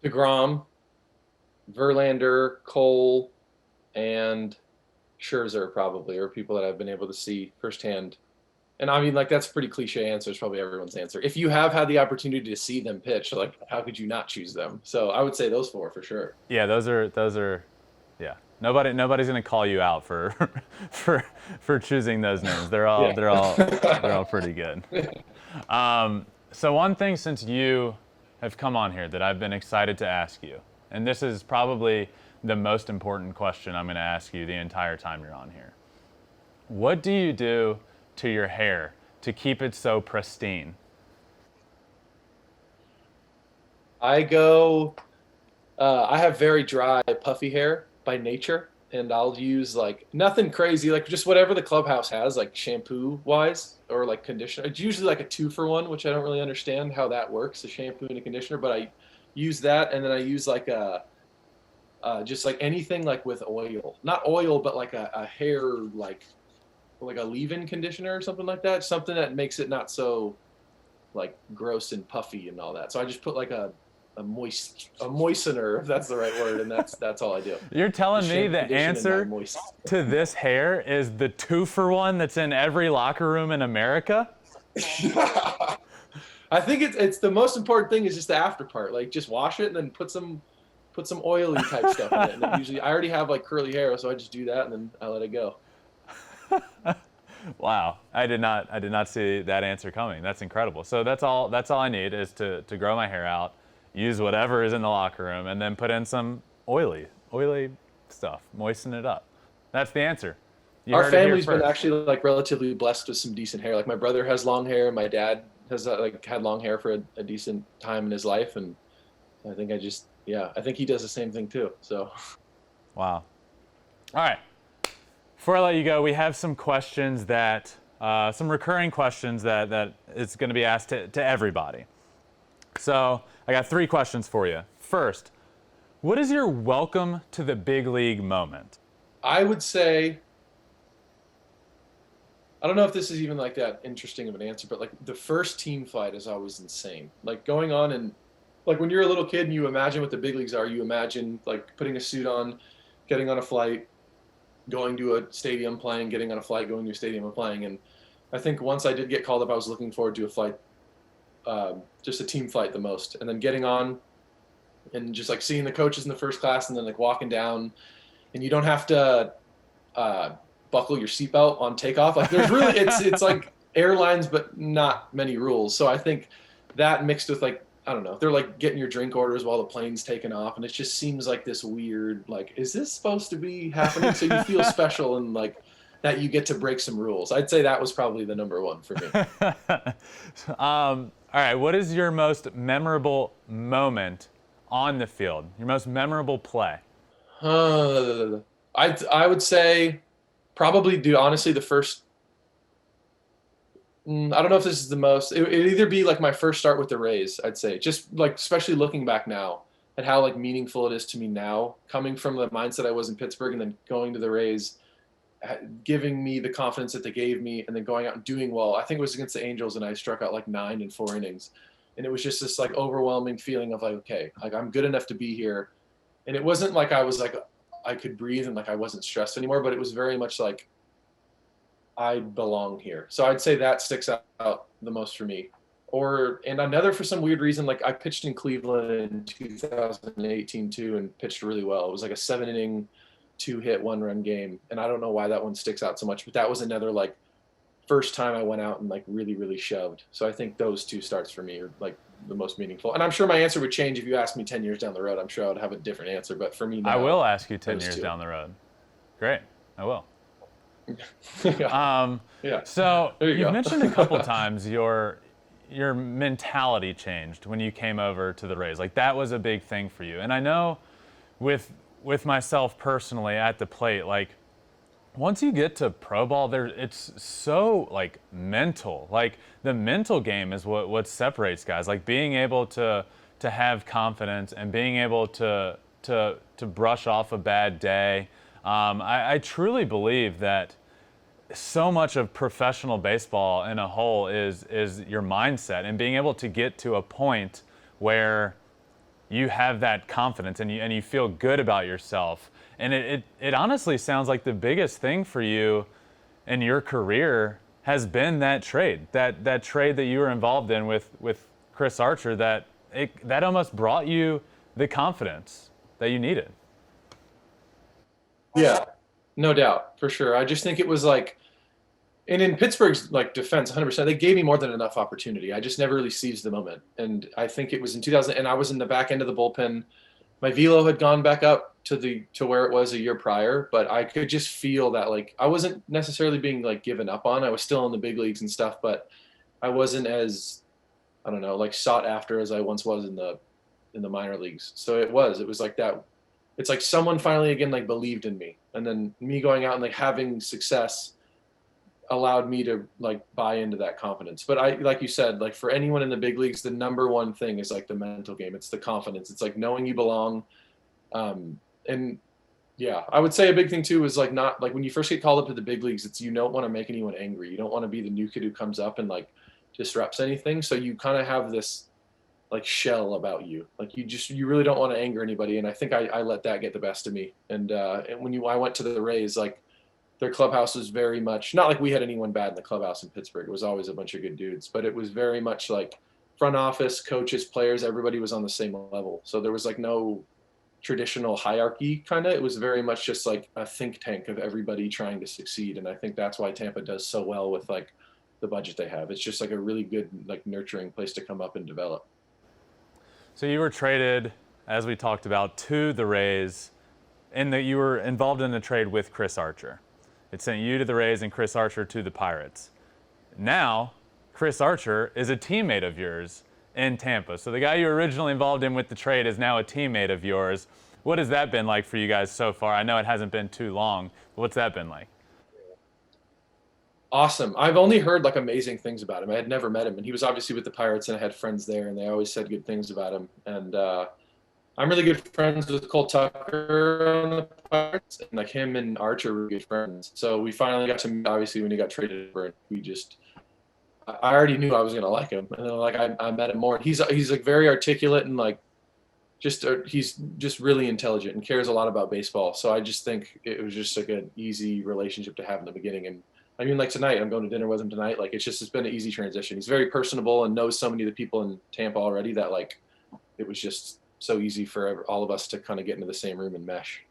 DeGrom, Verlander, Cole, and Scherzer probably are people that I've been able to see firsthand. And I mean, like, that's a pretty cliche answer. It's probably everyone's answer. If you have had the opportunity to see them pitch, like, how could you not choose them? So I would say those four for sure. Yeah, those are, yeah. Nobody's gonna call you out for for choosing those names. They're all pretty good. So one thing since you have come on here that I've been excited to ask you, and this is probably the most important question I'm going to ask you the entire time you're on here. What do you do to your hair to keep it so pristine? I have very dry, puffy hair by nature, and I'll use like nothing crazy, like just whatever the clubhouse has, like shampoo wise or like conditioner. It's usually like a 2-for-1, which I don't really understand how that works, a shampoo and a conditioner, but I use that. And then I use like just like anything like with oil, not oil, but like a hair, like a leave-in conditioner or something like that. Something that makes it not so like gross and puffy and all that. So I just put like a moistener, if that's the right word, and that's all I do. You're telling me the Condition, answer moist. to this hair is the 2-for-1 that's in every locker room in America? I think it's the most important thing is just the after part. Like just wash it and then put some oily type stuff in it. And then usually I already have like curly hair, so I just do that and then I let it go. Wow, I did not see that answer coming. That's incredible. So that's all I need is to grow my hair out, use whatever is in the locker room, and then put in some oily stuff, moisten it up. That's the answer. Our family's been actually like relatively blessed with some decent hair. Like my brother has long hair, my dad has like had long hair for a decent time in his life, and I think I think he does the same thing too. So, wow. All right. Before I let you go, we have some questions some recurring questions that is going to be asked to everybody. So I got 3 questions for you. First, what is your welcome to the big league moment? I would say, I don't know if this is even like that interesting of an answer, but like the first team flight is always insane. Like going on and like when you're a little kid and you imagine what the big leagues are, you imagine like putting a suit on, getting on a flight, going to a stadium playing, getting on a flight, going to a stadium and playing. And I think once I did get called up, I was looking forward to a flight, just a team flight the most. And then getting on and just like seeing the coaches in the first class and then like walking down, and you don't have to buckle your seatbelt on takeoff. Like there's really, it's like airlines, but not many rules. So I think that mixed with like, I don't know, they're like getting your drink orders while the plane's taking off. And it just seems like this weird, like, is this supposed to be happening? So you feel special and like that you get to break some rules. I'd say that was probably the number one for me. All right. What is your most memorable moment on the field? Your most memorable play? I would say probably honestly the first, I don't know if this is the most, it'd either be like my first start with the Rays, I'd say, just like, especially looking back now at how like meaningful it is to me now, coming from the mindset I was in Pittsburgh and then going to the Rays, giving me the confidence that they gave me and then going out and doing well. I think it was against the Angels and I struck out like 9 in 4 innings. And it was just this like overwhelming feeling of like, okay, like I'm good enough to be here. And it wasn't like I was like, I could breathe and like I wasn't stressed anymore, but it was very much like I belong here. So I'd say that sticks out the most for me. And another, for some weird reason, like I pitched in Cleveland in 2018 too and pitched really well. It was like a 7-inning, 2-hit, 1-run game. And I don't know why that one sticks out so much, but that was another like first time I went out and like really, really shoved. So I think those 2 starts for me are like the most meaningful. And I'm sure my answer would change if you asked me 10 years down the road. I'm sure I would have a different answer, but for me now, I will ask you 10 years 2. down the road. Great. I will. Yeah. So you've mentioned a couple times your mentality changed when you came over to the Rays. Like that was a big thing for you. And I know with myself personally at the plate, like once you get to pro ball, it's so like mental. Like the mental game is what separates guys. Like being able to have confidence and being able to brush off a bad day. I truly believe that so much of professional baseball in a whole is your mindset and being able to get to a point where you have that confidence and you feel good about yourself. And it honestly sounds like the biggest thing for you in your career has been that trade that you were involved in with Chris Archer, that almost brought you the confidence that you needed. Yeah, no doubt, for sure. I just think it was like, and in Pittsburgh's like defense, 100%, they gave me more than enough opportunity. I just never really seized the moment. And I think it was in 2000, and I was in the back end of the bullpen. My velo had gone back up to where it was a year prior, but I could just feel that like I wasn't necessarily being like given up on. I was still in the big leagues and stuff, but I wasn't as, I don't know, like sought after as I once was in the minor leagues. So it was like that. It's like someone finally again like believed in me, and then me going out and like having success allowed me to like buy into that confidence. But I, like you said, like for anyone in the big leagues, the number one thing is like the mental game. It's the confidence. It's like knowing you belong. And yeah, I would say a big thing too is like not like when you first get called up to the big leagues, it's you don't want to make anyone angry. You don't want to be the new kid who comes up and like disrupts anything. So you kind of have this like shell about you. Like you really don't want to anger anybody. And I think I let that get the best of me. And when I went to the Rays, like their clubhouse was very much, not like we had anyone bad in the clubhouse in Pittsburgh. It was always a bunch of good dudes, but it was very much like front office, coaches, players, everybody was on the same level. So there was like no traditional hierarchy kind of. It was very much just like a think tank of everybody trying to succeed. And I think that's why Tampa does so well with like the budget they have. It's just like a really good, like nurturing place to come up and develop. So you were traded, as we talked about, to the Rays, and that you were involved in the trade with Chris Archer. It sent you to the Rays and Chris Archer to the Pirates. Now, Chris Archer is a teammate of yours in Tampa. So the guy you were originally involved in with the trade is now a teammate of yours. What has that been like for you guys so far? I know it hasn't been too long, but what's that been like? Awesome. I've only heard like amazing things about him. I had never met him, and he was obviously with the Pirates, and I had friends there, and they always said good things about him. And I'm really good friends with Cole Tucker on the Pirates, and like him and Archer were good friends. So we finally got to meet, obviously, when he got traded over, and I already knew I was gonna like him, and then like I met him more. He's like very articulate and like he's just really intelligent and cares a lot about baseball. So I just think it was just like an easy relationship to have in the beginning. And I mean, like tonight, I'm going to dinner with him tonight. Like it's been an easy transition. He's very personable and knows so many of the people in Tampa already that like it was just so easy for all of us to kind of get into the same room and mesh.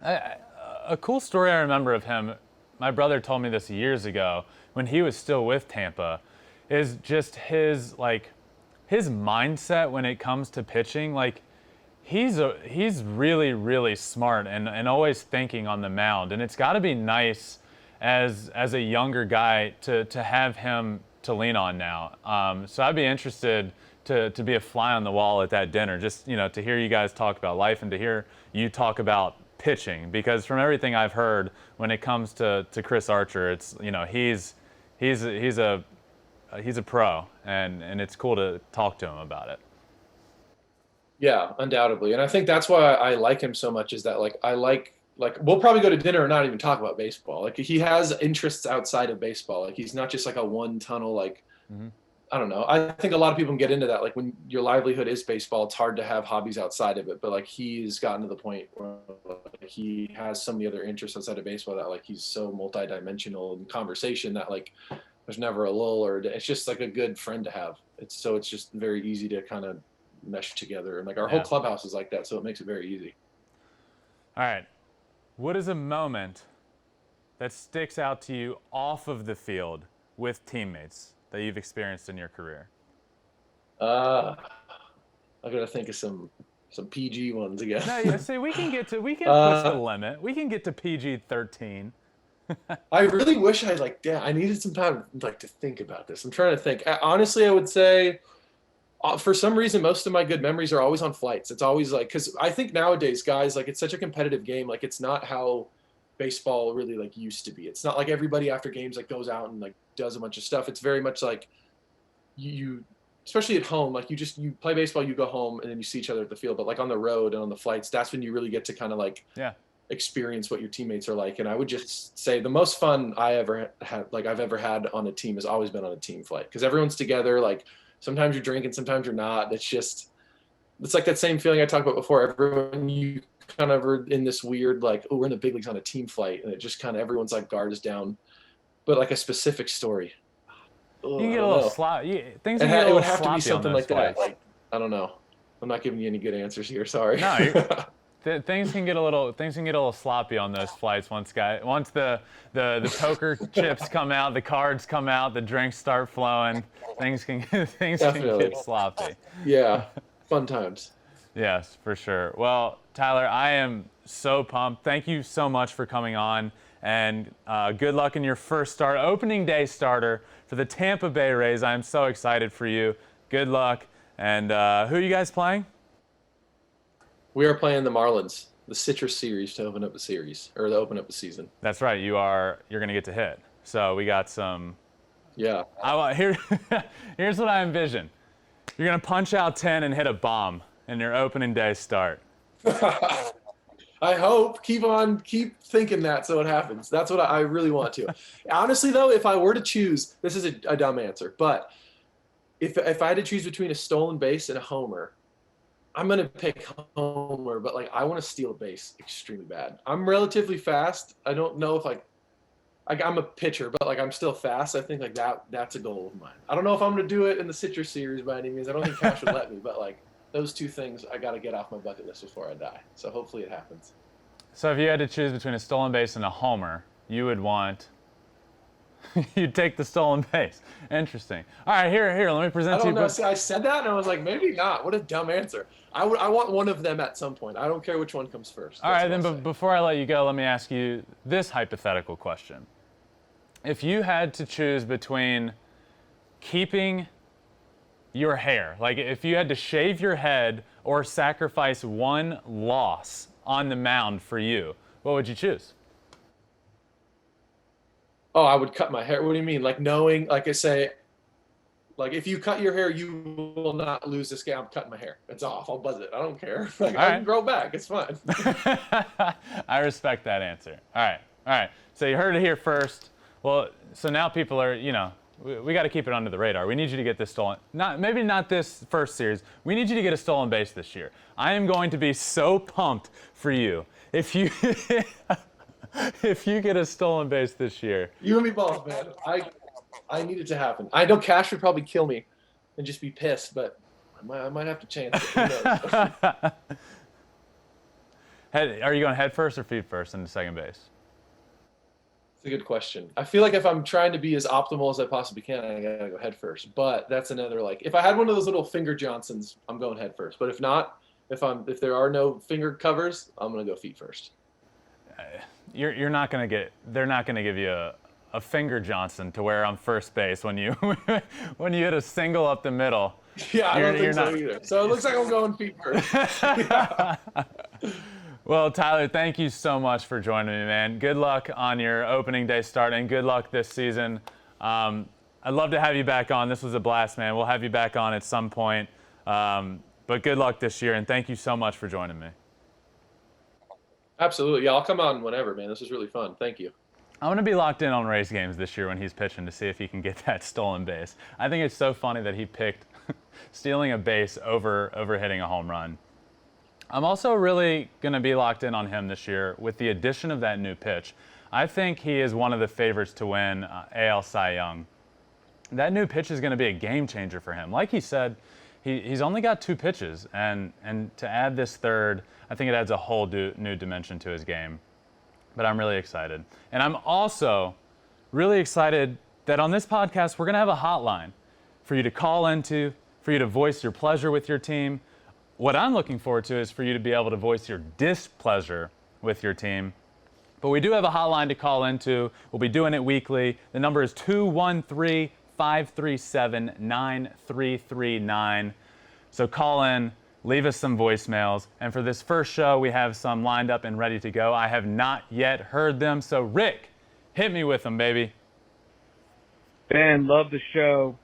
A cool story I remember of him, my brother told me this years ago when he was still with Tampa, is just his mindset when it comes to pitching. Like he's really, really smart and always thinking on the mound. And it's got to be nice as a younger guy to have him to lean on now. So I'd be interested to be a fly on the wall at that dinner, just to hear you guys talk about life and to hear you talk about pitching, because from everything I've heard when it comes to Chris Archer, it's he's a pro, and it's cool to talk to him about it. Yeah, undoubtedly. And I think that's why I like him so much, is that like I like we'll probably go to dinner and not even talk about baseball. Like he has interests outside of baseball. Like he's not just like a one tunnel like I don't know. I think a lot of people can get into that. Like when your livelihood is baseball, it's hard to have hobbies outside of it. But like he's gotten to the point where like, he has so many other interests outside of baseball that like he's so multidimensional in conversation that like there's never a lull, or it's just like a good friend to have. It's just very easy to kind of mesh together. And like our whole clubhouse is like that, so it makes it very easy. All right. What is a moment that sticks out to you off of the field with teammates that you've experienced in your career? I gotta think of some PG ones again. No, yeah, see, we can push the limit. We can get to PG-13. I really wish I needed some time like to think about this. I'm trying to think. Honestly, I would say for some reason, most of my good memories are always on flights. It's always like, because I think nowadays, guys, like it's such a competitive game. Like it's not how baseball really like used to be. It's not like everybody after games like goes out and like does a bunch of stuff. It's very much like you especially at home, like you play baseball, you go home and then you see each other at the field. But like on the road and on the flights, that's when you really get to kind of like experience what your teammates are like. And I would just say the most fun I've ever had on a team has always been on a team flight, because everyone's together. Like sometimes you're drinking, sometimes you're not. It's like that same feeling I talked about before. Everyone, you kind of are in this weird, like, oh, we're in the big leagues on a team flight. And it just kind of, everyone's like guard is down, but like a specific story. You can get a little sloppy. Things can get a little it would have to be sloppy on something those like that. flights. Like, I don't know. I'm not giving you any good answers here. Sorry. No, things can get a little sloppy on those flights once the poker chips come out, the cards come out, the drinks start flowing. Things can get sloppy. Yeah, fun times. Yes, for sure. Well, Tyler, I am so pumped. Thank you so much for coming on, and good luck in your first opening day starter for the Tampa Bay Rays. I'm so excited for you. Good luck. And who are you guys playing? We are playing the Marlins, the Citrus Series, to open up the series, or to open up the season. That's right. You're going to get to hit. So we got some. Yeah. Here's what I envision. You're going to punch out 10 and hit a bomb in your opening day start. I hope. Keep thinking that so it happens. That's what I really want to. Honestly, though, if I were to choose, this is a dumb answer, but if I had to choose between a stolen base and a homer, I'm gonna pick homer. But like, I want to steal a base extremely bad. I'm relatively fast. I don't know if I'm a pitcher, but like I'm still fast. I think like that's a goal of mine. I don't know if I'm gonna do it in the Citrus series by any means. I don't think Cash would let me, but like those two things I got to get off my bucket list before I die. So hopefully it happens. So if you had to choose between a stolen base and a homer, you would want. You'd take the stolen base. Interesting. All right, here. Let me present I to don't you. know. See, I said that and I was like, maybe not. What a dumb answer. I want one of them at some point. I don't care which one comes first. All right, then. Before I let you go, let me ask you this hypothetical question: if you had to choose between keeping your hair, like if you had to shave your head or sacrifice one loss on the mound for you, what would you choose? Oh, I would cut my hair. What do you mean? Like knowing, like I say, like if you cut your hair, you will not lose this game. I'm cutting my hair. It's off. I'll buzz it. I don't care. Like I can grow back. It's fine. I respect that answer. All right. So you heard it here first. Well, so now people are, we got to keep it under the radar. We need you to get this stolen. Maybe not this first series. We need you to get a stolen base this year. I am going to be so pumped for you if you if you get a stolen base this year. You and me both, man. I need it to happen. I know Cash would probably kill me and just be pissed, but I might have to chance it. Who knows? Are you going head first or feet first into second base? It's a good question. I feel like if I'm trying to be as optimal as I possibly can, I gotta go head first. But that's another, like, if I had one of those little finger Johnsons, I'm going head first. But if not, if there are no finger covers, I'm gonna go feet first. You're not gonna get. They're not gonna give you a finger Johnson to wear on first base when you when you hit a single up the middle. Yeah, I don't think so either. So it looks like I'm going feet first. Well, Tyler, thank you so much for joining me, man. Good luck on your opening day start, and good luck this season. I'd love to have you back on. This was a blast, man. We'll have you back on at some point. But good luck this year, and thank you so much for joining me. Absolutely. Yeah, I'll come on whenever, man. This was really fun. Thank you. I'm going to be locked in on Rays games this year when he's pitching to see if he can get that stolen base. I think it's so funny that he picked stealing a base over hitting a home run. I'm also really going to be locked in on him this year with the addition of that new pitch. I think he is one of the favorites to win AL Cy Young. That new pitch is going to be a game changer for him. Like he said, he's only got 2 pitches, and to add this third, I think it adds a whole new dimension to his game. But I'm really excited. And I'm also really excited that on this podcast, we're going to have a hotline for you to call into, for you to voice your pleasure with your team. What I'm looking forward to is for you to be able to voice your displeasure with your team. But we do have a hotline to call into. We'll be doing it weekly. The number is 213-537-9339. So call in, leave us some voicemails. And for this first show, we have some lined up and ready to go. I have not yet heard them. So Rick, hit me with them, baby. Ben, love the show.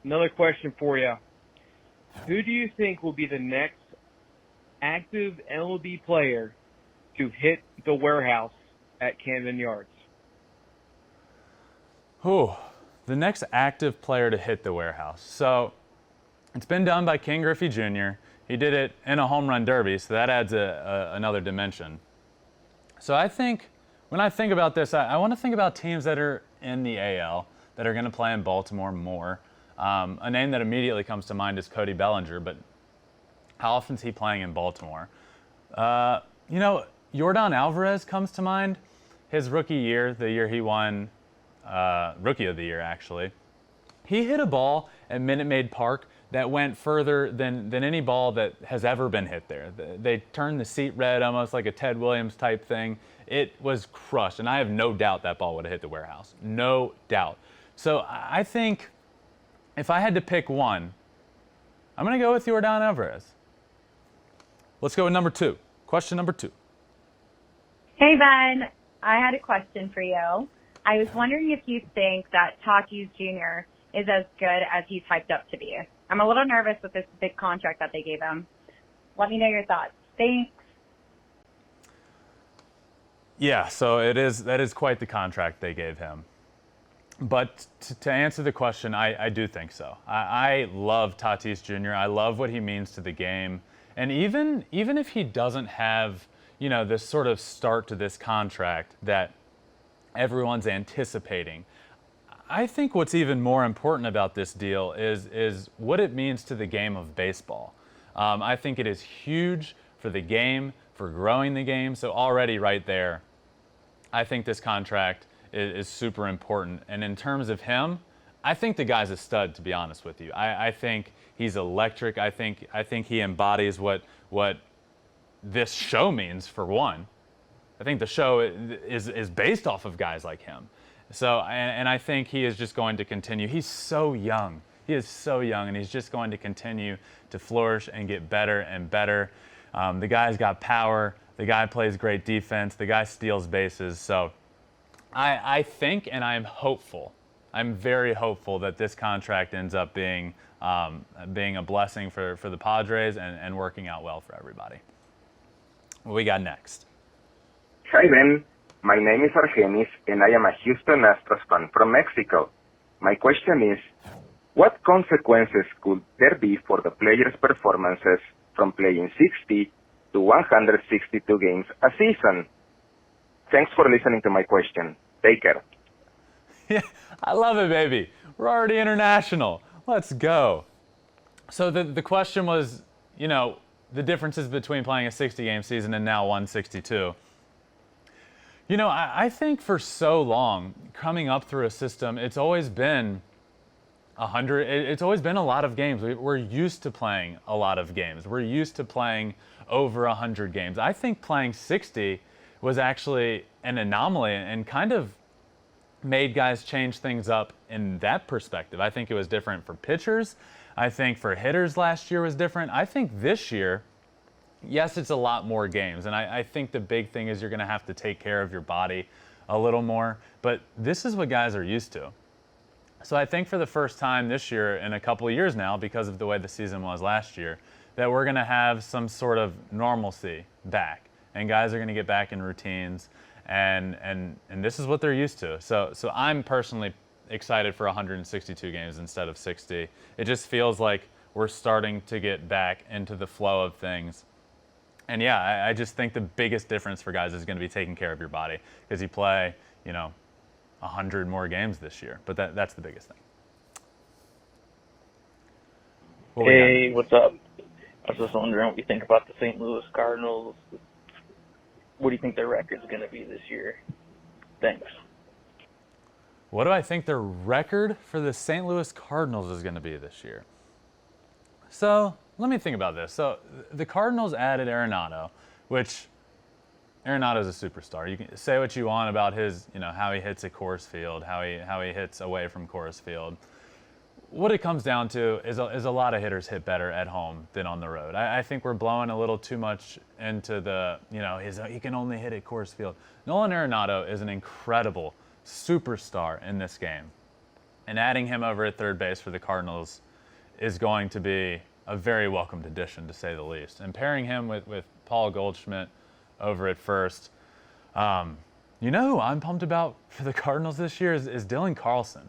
Another question for you. Who do you think will be the next active MLB player to hit the warehouse at Camden Yards? The next active player to hit the warehouse. So it's been done by King Griffey Jr. He did it in a home run derby, so that adds another dimension. So I think, when I think about this, I want to think about teams that are in the AL, that are going to play in Baltimore more. A name that immediately comes to mind is Cody Bellinger, but how often is he playing in Baltimore? Yordan Alvarez comes to mind. His rookie year, the year he won Rookie of the Year, actually. He hit a ball at Minute Maid Park that went further than any ball that has ever been hit there. They turned the seat red, almost like a Ted Williams type thing. It was crushed, and I have no doubt that ball would have hit the warehouse. No doubt. So I think if I had to pick one, I'm going to go with Yordan Alvarez. Let's go with number 2. Question number 2. Hey, Ben. I had a question for you. I was wondering if you think that Tatis Jr. is as good as he's hyped up to be. I'm a little nervous with this big contract that they gave him. Let me know your thoughts. Thanks. Yeah, so that is quite the contract they gave him. But to answer the question, I do think so. I love Tatis Jr. I love what he means to the game. And even if he doesn't have, this sort of start to this contract that everyone's anticipating, I think what's even more important about this deal is what it means to the game of baseball. I think it is huge for the game, for growing the game. So already right there, I think this contract is super important. And in terms of him, I think the guy's a stud, to be honest with you. I think he's electric. I think he embodies what this show means, for one. I think the show is based off of guys like him. So, and I think he is just going to continue. He's so young. He is so young, and he's just going to continue to flourish and get better and better. The guy's got power. The guy plays great defense. The guy steals bases. So I think, and I'm hopeful, I'm very hopeful that this contract ends up being a blessing for the Padres and working out well for everybody. What we got next? Hi, Ben. My name is Argenis, and I am a Houston Astros fan from Mexico. My question is, what consequences could there be for the players' performances from playing 60 to 162 games a season? Thanks for listening to my question. Take care. Yeah, I love it, baby. We're already international. Let's go. So the question was, the differences between playing a 60-game season and now 162. I think for so long, coming up through a system, it's always been 100. It's always been a lot of games. We're used to playing a lot of games. We're used to playing over 100 games. I think playing 60 was actually an anomaly and kind of made guys change things up in that perspective. I think it was different for pitchers. I think for hitters last year was different. I think this year, yes, it's a lot more games. And I think the big thing is you're going to have to take care of your body a little more. But this is what guys are used to. So I think for the first time this year in a couple of years now, because of the way the season was last year, that we're going to have some sort of normalcy back. And guys are going to get back in routines. And this is what they're used to. So I'm personally excited for 162 games instead of 60. It just feels like we're starting to get back into the flow of things. And yeah, I just think the biggest difference for guys is going to be taking care of your body, because you play, 100 more games this year. But that's the biggest thing. Hey, what's up? I was just wondering what you think about the St. Louis Cardinals. What do you think their record's going to be this year? Thanks. What do I think their record for the St. Louis Cardinals is going to be this year? So let me think about this. So the Cardinals added Arenado, which Arenado's a superstar. You can say what you want about his, how he hits at Coors Field, how he hits away from Coors Field. What it comes down to is a lot of hitters hit better at home than on the road. I think we're blowing a little too much into the, he can only hit at Coors Field. Nolan Arenado is an incredible superstar in this game. And adding him over at third base for the Cardinals is going to be a very welcomed addition, to say the least. And pairing him with Paul Goldschmidt over at first, who I'm pumped about for the Cardinals this year is Dylan Carlson.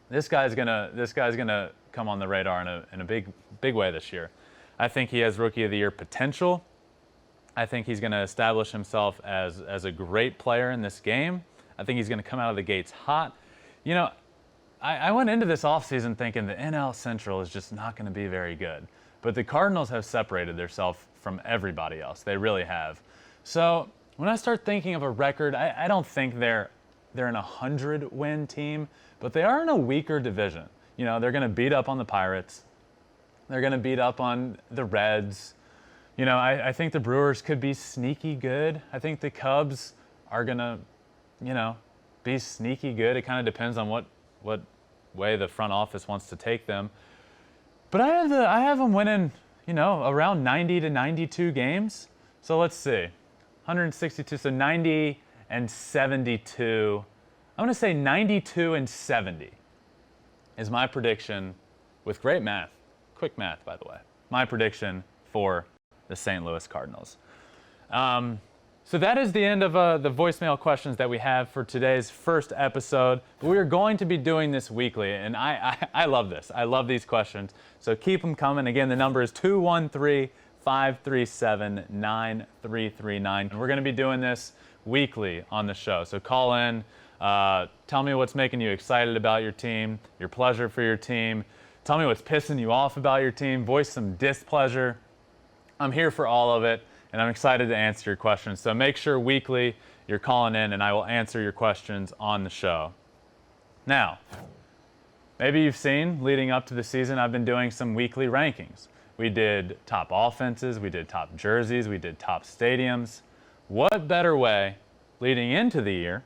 This guy's gonna come on the radar in a big way this year. I think he has Rookie of the Year potential. I think he's going to establish himself as a great player in this game. I think he's going to come out of the gates hot. I went into this offseason thinking the NL Central is just not going to be very good. But the Cardinals have separated themselves from everybody else. They really have. So when I start thinking of a record, I don't think they're in a 100-win team, but they are in a weaker division. They're going to beat up on the Pirates. They're going to beat up on the Reds. I think the Brewers could be sneaky good. I think the Cubs are going to, be sneaky good. It kind of depends on what way the front office wants to take them. But I have them winning, around 90 to 92 games. So let's see. 162, so 90 and 72. I'm going to say 92 and 70 is my prediction, with great math. Quick math, by the way. My prediction for the St. Louis Cardinals. So that is the end of the voicemail questions that we have for today's first episode. We are going to be doing this weekly, and I love this. I love these questions. So keep them coming. Again, the number is 213-537-9339. And we're going to be doing this weekly on the show. So call in, tell me what's making you excited about your team, your pleasure for your team. Tell me what's pissing you off about your team. Voice some displeasure. I'm here for all of it. And I'm excited to answer your questions. So make sure weekly you're calling in and I will answer your questions on the show. Now, maybe you've seen leading up to the season, I've been doing some weekly rankings. We did top offenses, we did top jerseys, we did top stadiums. What better way leading into the year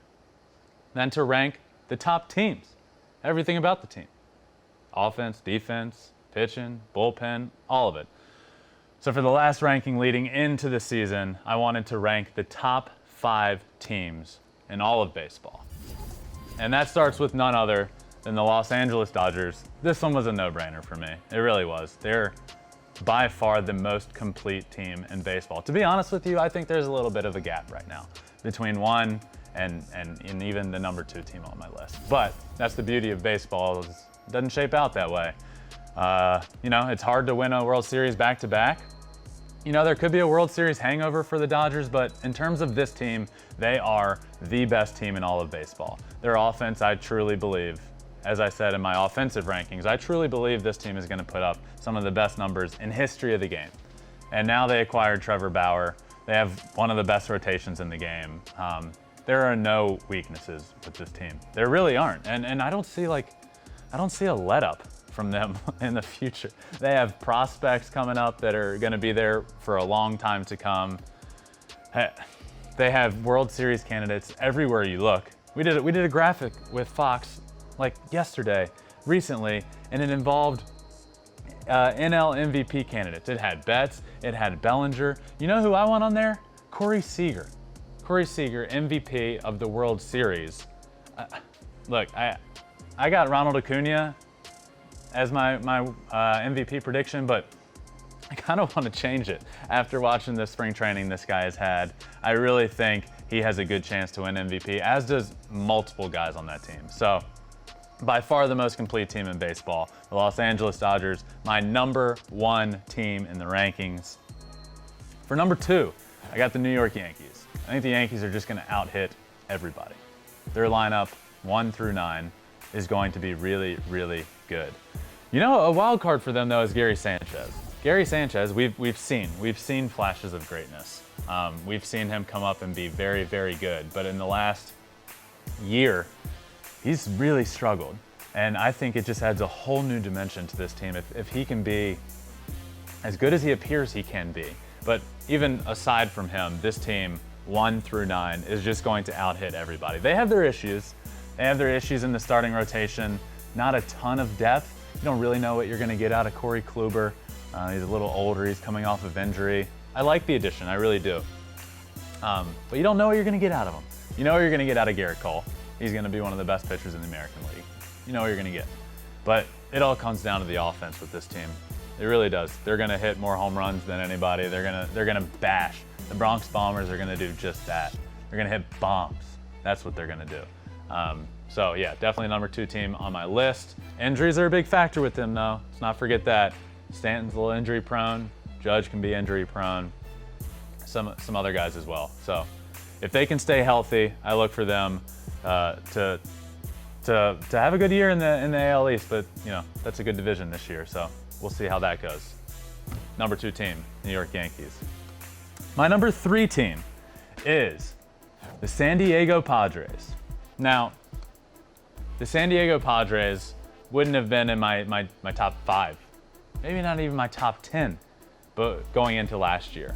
than to rank the top teams? Everything about the team. Offense, defense, pitching, bullpen, all of it. So for the last ranking leading into the season, I wanted to rank the top 5 teams in all of baseball. And that starts with none other than the Los Angeles Dodgers. This one was a no-brainer for me. It really was. They're by far the most complete team in baseball. To be honest with you, I think there's a little bit of a gap right now between one and even the number 2 team on my list. But that's the beauty of baseball. It doesn't shape out that way. It's hard to win a World Series back-to-back. There could be a World Series hangover for the Dodgers, but in terms of this team, they are the best team in all of baseball. Their offense, I truly believe, as I said in my offensive rankings, I truly believe this team is going to put up some of the best numbers in history of the game. And now they acquired Trevor Bauer. They have one of the best rotations in the game. There are no weaknesses with this team. There really aren't. And I don't see a let-up from them in the future. They have prospects coming up that are going to be there for a long time to come. They have World Series candidates everywhere you look. We did a graphic with Fox like yesterday, recently, and it involved NL MVP candidates. It had Betts, it had Bellinger. You know who I want on there? Corey Seager. Corey Seager, MVP of the World Series. Look, I got Ronald Acuna as my MVP prediction, but I kind of want to change it after watching the spring training this guy has had. I really think he has a good chance to win MVP, as does multiple guys on that team. So, by far the most complete team in baseball, the Los Angeles Dodgers, my number 1 team in the rankings. For number 2, I got the New York Yankees. I think the Yankees are just going to out-hit everybody. Their lineup, 1 through 9, is going to be really, really good. A wild card for them, though, is Gary Sanchez. Gary Sanchez, we've seen flashes of greatness. We've seen him come up and be very, very good. But in the last year, he's really struggled. And I think it just adds a whole new dimension to this team if he can be as good as he appears he can be. But even aside from him, this team, 1 through 9, is just going to out-hit everybody. They have their issues. They have their issues in the starting rotation. Not a ton of depth. You don't really know what you're going to get out of Corey Kluber. He's a little older. He's coming off of injury. I like the addition. I really do. But you don't know what you're going to get out of him. You know what you're going to get out of Garrett Cole. He's going to be one of the best pitchers in the American League. You know what you're going to get. But it all comes down to the offense with this team. It really does. They're going to hit more home runs than anybody. They're going to bash. The Bronx Bombers are going to do just that. They're going to hit bombs. That's what they're going to do. So yeah, definitely number 2 team on my list. Injuries are a big factor with them, though. Let's not forget that. Stanton's a little injury prone. Judge can be injury prone. Some other guys as well. So if they can stay healthy, I look for them to have a good year in the AL East. But that's a good division this year. So we'll see how that goes. Number 2 team, New York Yankees. My number 3 team is the San Diego Padres. Now, the San Diego Padres wouldn't have been in my top 5, maybe not even my top 10, but going into last year.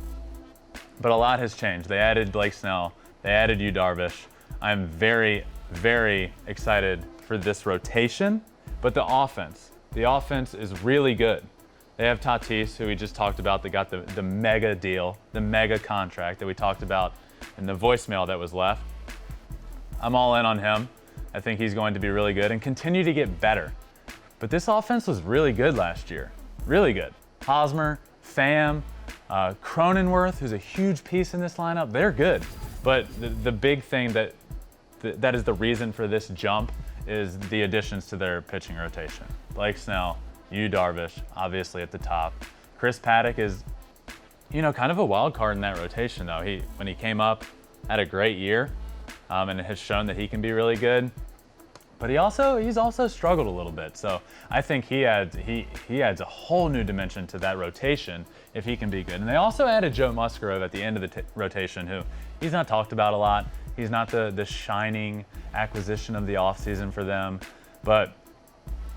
But a lot has changed. They added Blake Snell. They added Yu Darvish. I'm very, very excited for this rotation. But the offense is really good. They have Tatis, who we just talked about, that got the mega deal, the mega contract that we talked about in the voicemail that was left. I'm all in on him. I think he's going to be really good and continue to get better. But this offense was really good last year. Really good. Hosmer, Pham, Cronenworth, who's a huge piece in this lineup, they're good. But the big thing that is the reason for this jump is the additions to their pitching rotation. Blake Snell, Yu Darvish, obviously at the top. Chris Paddock is, kind of a wild card in that rotation, though. When he came up, had a great year, and has shown that he can be really good. But he's also struggled a little bit. So I think he adds a whole new dimension to that rotation if he can be good. And they also added Joe Musgrove at the end of the rotation, who he's not talked about a lot. He's not the shining acquisition of the offseason for them. But,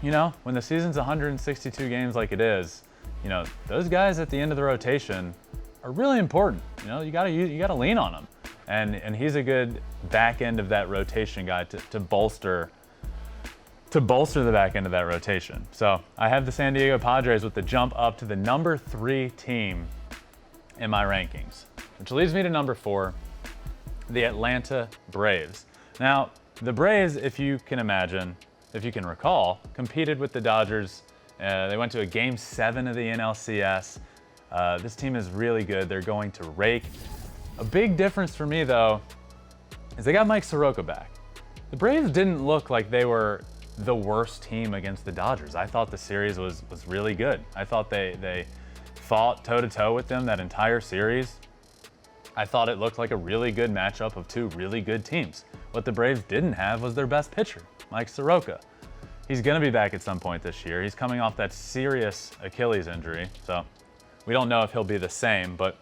when the season's 162 games like it is, those guys at the end of the rotation are really important. You gotta lean on them. And he's a good back end of that rotation guy to bolster the back end of that rotation. So I have the San Diego Padres with the jump up to the number 3 team in my rankings, which leads me to number 4, the Atlanta Braves. Now, the Braves, if you can recall, competed with the Dodgers. They went to a Game 7 of the NLCS. This team is really good. They're going to rake. A big difference for me, though, is they got Mike Soroka back. The Braves didn't look like they were the worst team against the Dodgers. I thought the series was really good. I thought they fought toe-to-toe with them that entire series. I thought it looked like a really good matchup of two really good teams. What the Braves didn't have was their best pitcher, Mike Soroka. He's going to be back at some point this year. He's coming off that serious Achilles injury, so we don't know if he'll be the same, but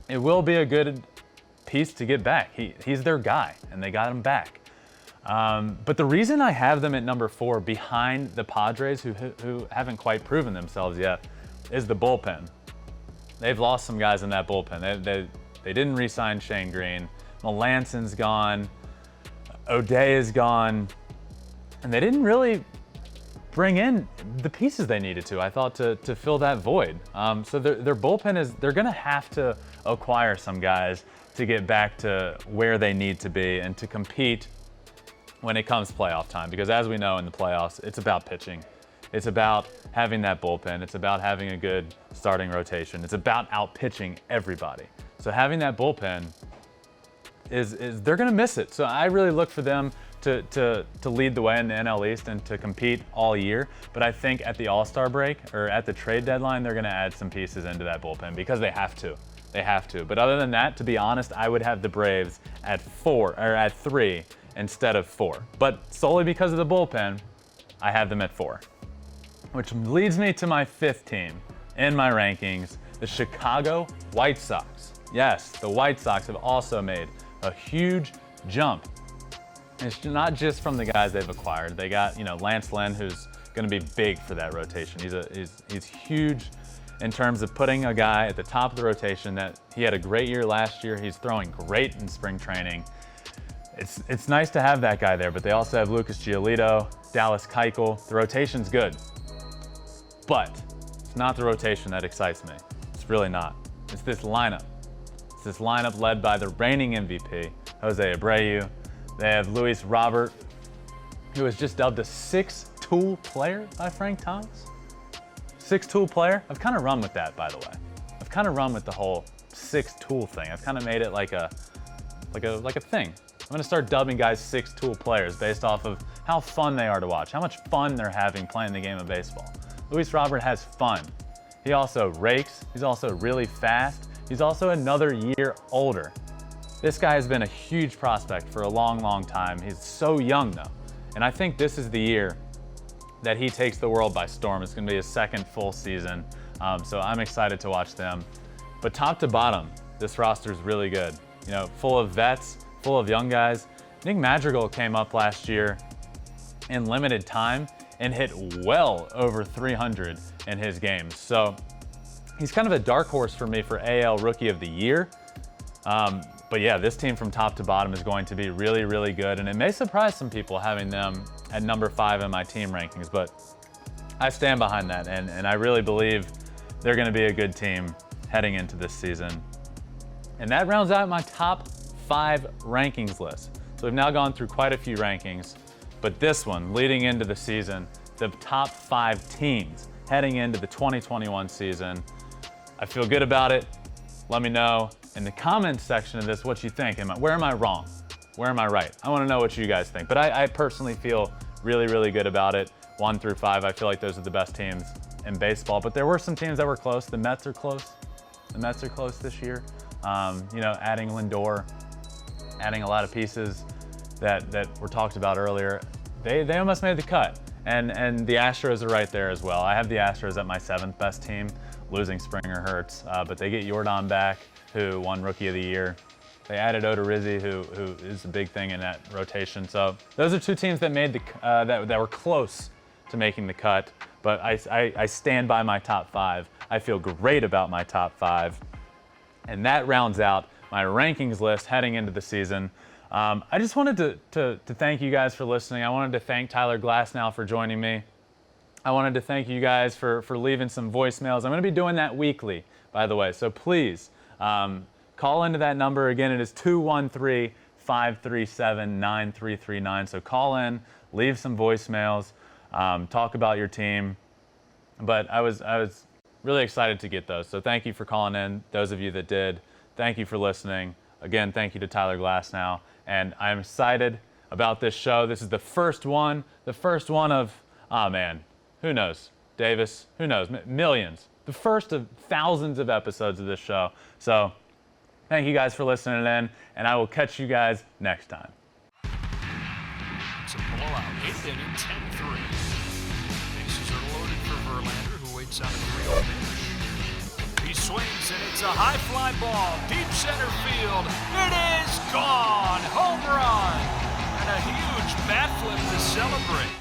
it will be a good piece to get back. He's their guy, and they got him back. But the reason I have them at number 4 behind the Padres, who haven't quite proven themselves yet, is the bullpen. They've lost some guys in that bullpen. They didn't re-sign Shane Green. Melanson's gone. O'Day is gone. And they didn't really bring in the pieces they needed to, I thought, to fill that void. So their bullpen they're going to have to acquire some guys to get back to where they need to be and to compete when it comes playoff time. Because as we know in the playoffs, it's about pitching. It's about having that bullpen. It's about having a good starting rotation. It's about out-pitching everybody. So having that bullpen is they're going to miss it. So I really look for them to lead the way in the NL East and to compete all year. But I think at the All-Star break or at the trade deadline, they're going to add some pieces into that bullpen because they have to. They have to. But other than that, to be honest, I would have the Braves at 3 instead of 4. But solely because of the bullpen, I have them at 4. Which leads me to my 5th team in my rankings, the Chicago White Sox. Yes, the White Sox have also made a huge jump. It's not just from the guys they've acquired. They got, Lance Lynn, who's going to be big for that rotation. He's huge in terms of putting a guy at the top of the rotation that he had a great year last year. He's throwing great in spring training. It's nice to have that guy there, but they also have Lucas Giolito, Dallas Keuchel. The rotation's good, but it's not the rotation that excites me. It's really not. It's this lineup. It's this lineup led by the reigning MVP, Jose Abreu. They have Luis Robert, who was just dubbed a 6-tool player by Frank Thomas. 6-tool player? I've kind of run with that, by the way. I've kind of run with the whole 6-tool thing. I've kind of made it like a thing. I'm gonna start dubbing guys 6-tool players based off of how fun they are to watch, how much fun they're having playing the game of baseball. Luis Robert has fun. He also rakes. He's also really fast. He's also another year older. This guy has been a huge prospect for a long, long time. He's so young though. And I think this is the year that he takes the world by storm. It's gonna be his second full season. So I'm excited to watch them. But top to bottom, this roster is really good. Full of vets, full of young guys. Nick Madrigal came up last year in limited time and hit well over 300 in his games. So he's kind of a dark horse for me for AL Rookie of the Year. But yeah, this team from top to bottom is going to be really, really good. And it may surprise some people having them at number 5 in my team rankings, but I stand behind that. And I really believe they're going to be a good team heading into this season. And that rounds out my top 5 rankings list. So we've now gone through quite a few rankings, but this one, leading into the season, the top 5 teams heading into the 2021 season. I feel good about it. Let me know in the comments section of this what you think. Where am I wrong? Where am I right? I want to know what you guys think. But I personally feel really, really good about it. 1 through 5, I feel like those are the best teams in baseball. But there were some teams that were close. The Mets are close. The Mets are close this year. Adding Lindor, adding a lot of pieces that were talked about earlier. They almost made the cut. And the Astros are right there as well. I have the Astros at my 7th best team. Losing Springer hurts, but they get Jordan back, who won Rookie of the Year. They added Odorizzi, who is a big thing in that rotation. So those are 2 teams that made that were close to making the cut. But I stand by my top 5. I feel great about my top 5, and that rounds out my rankings list heading into the season. I just wanted to thank you guys for listening. I wanted to thank Tyler Glasnow for joining me. I wanted to thank you guys for leaving some voicemails. I'm going to be doing that weekly, by the way. So please call into that number. Again, it is 213-537-9339. So call in, leave some voicemails, talk about your team. But I was really excited to get those. So thank you for calling in, those of you that did. Thank you for listening. Again, thank you to Tyler Glasnow. And I'm excited about this show. This is the first one of, who knows? Davis, who knows? Millions. The first of thousands of episodes of this show. So thank you guys for listening in, and I will catch you guys next time. It's a blowout. 8th inning, 10-3. Bases are loaded for Verlander, who waits out a 3-0 pitch. He swings, and it's a high fly ball, deep center field. It is gone! Home run! And a huge bat flip to celebrate.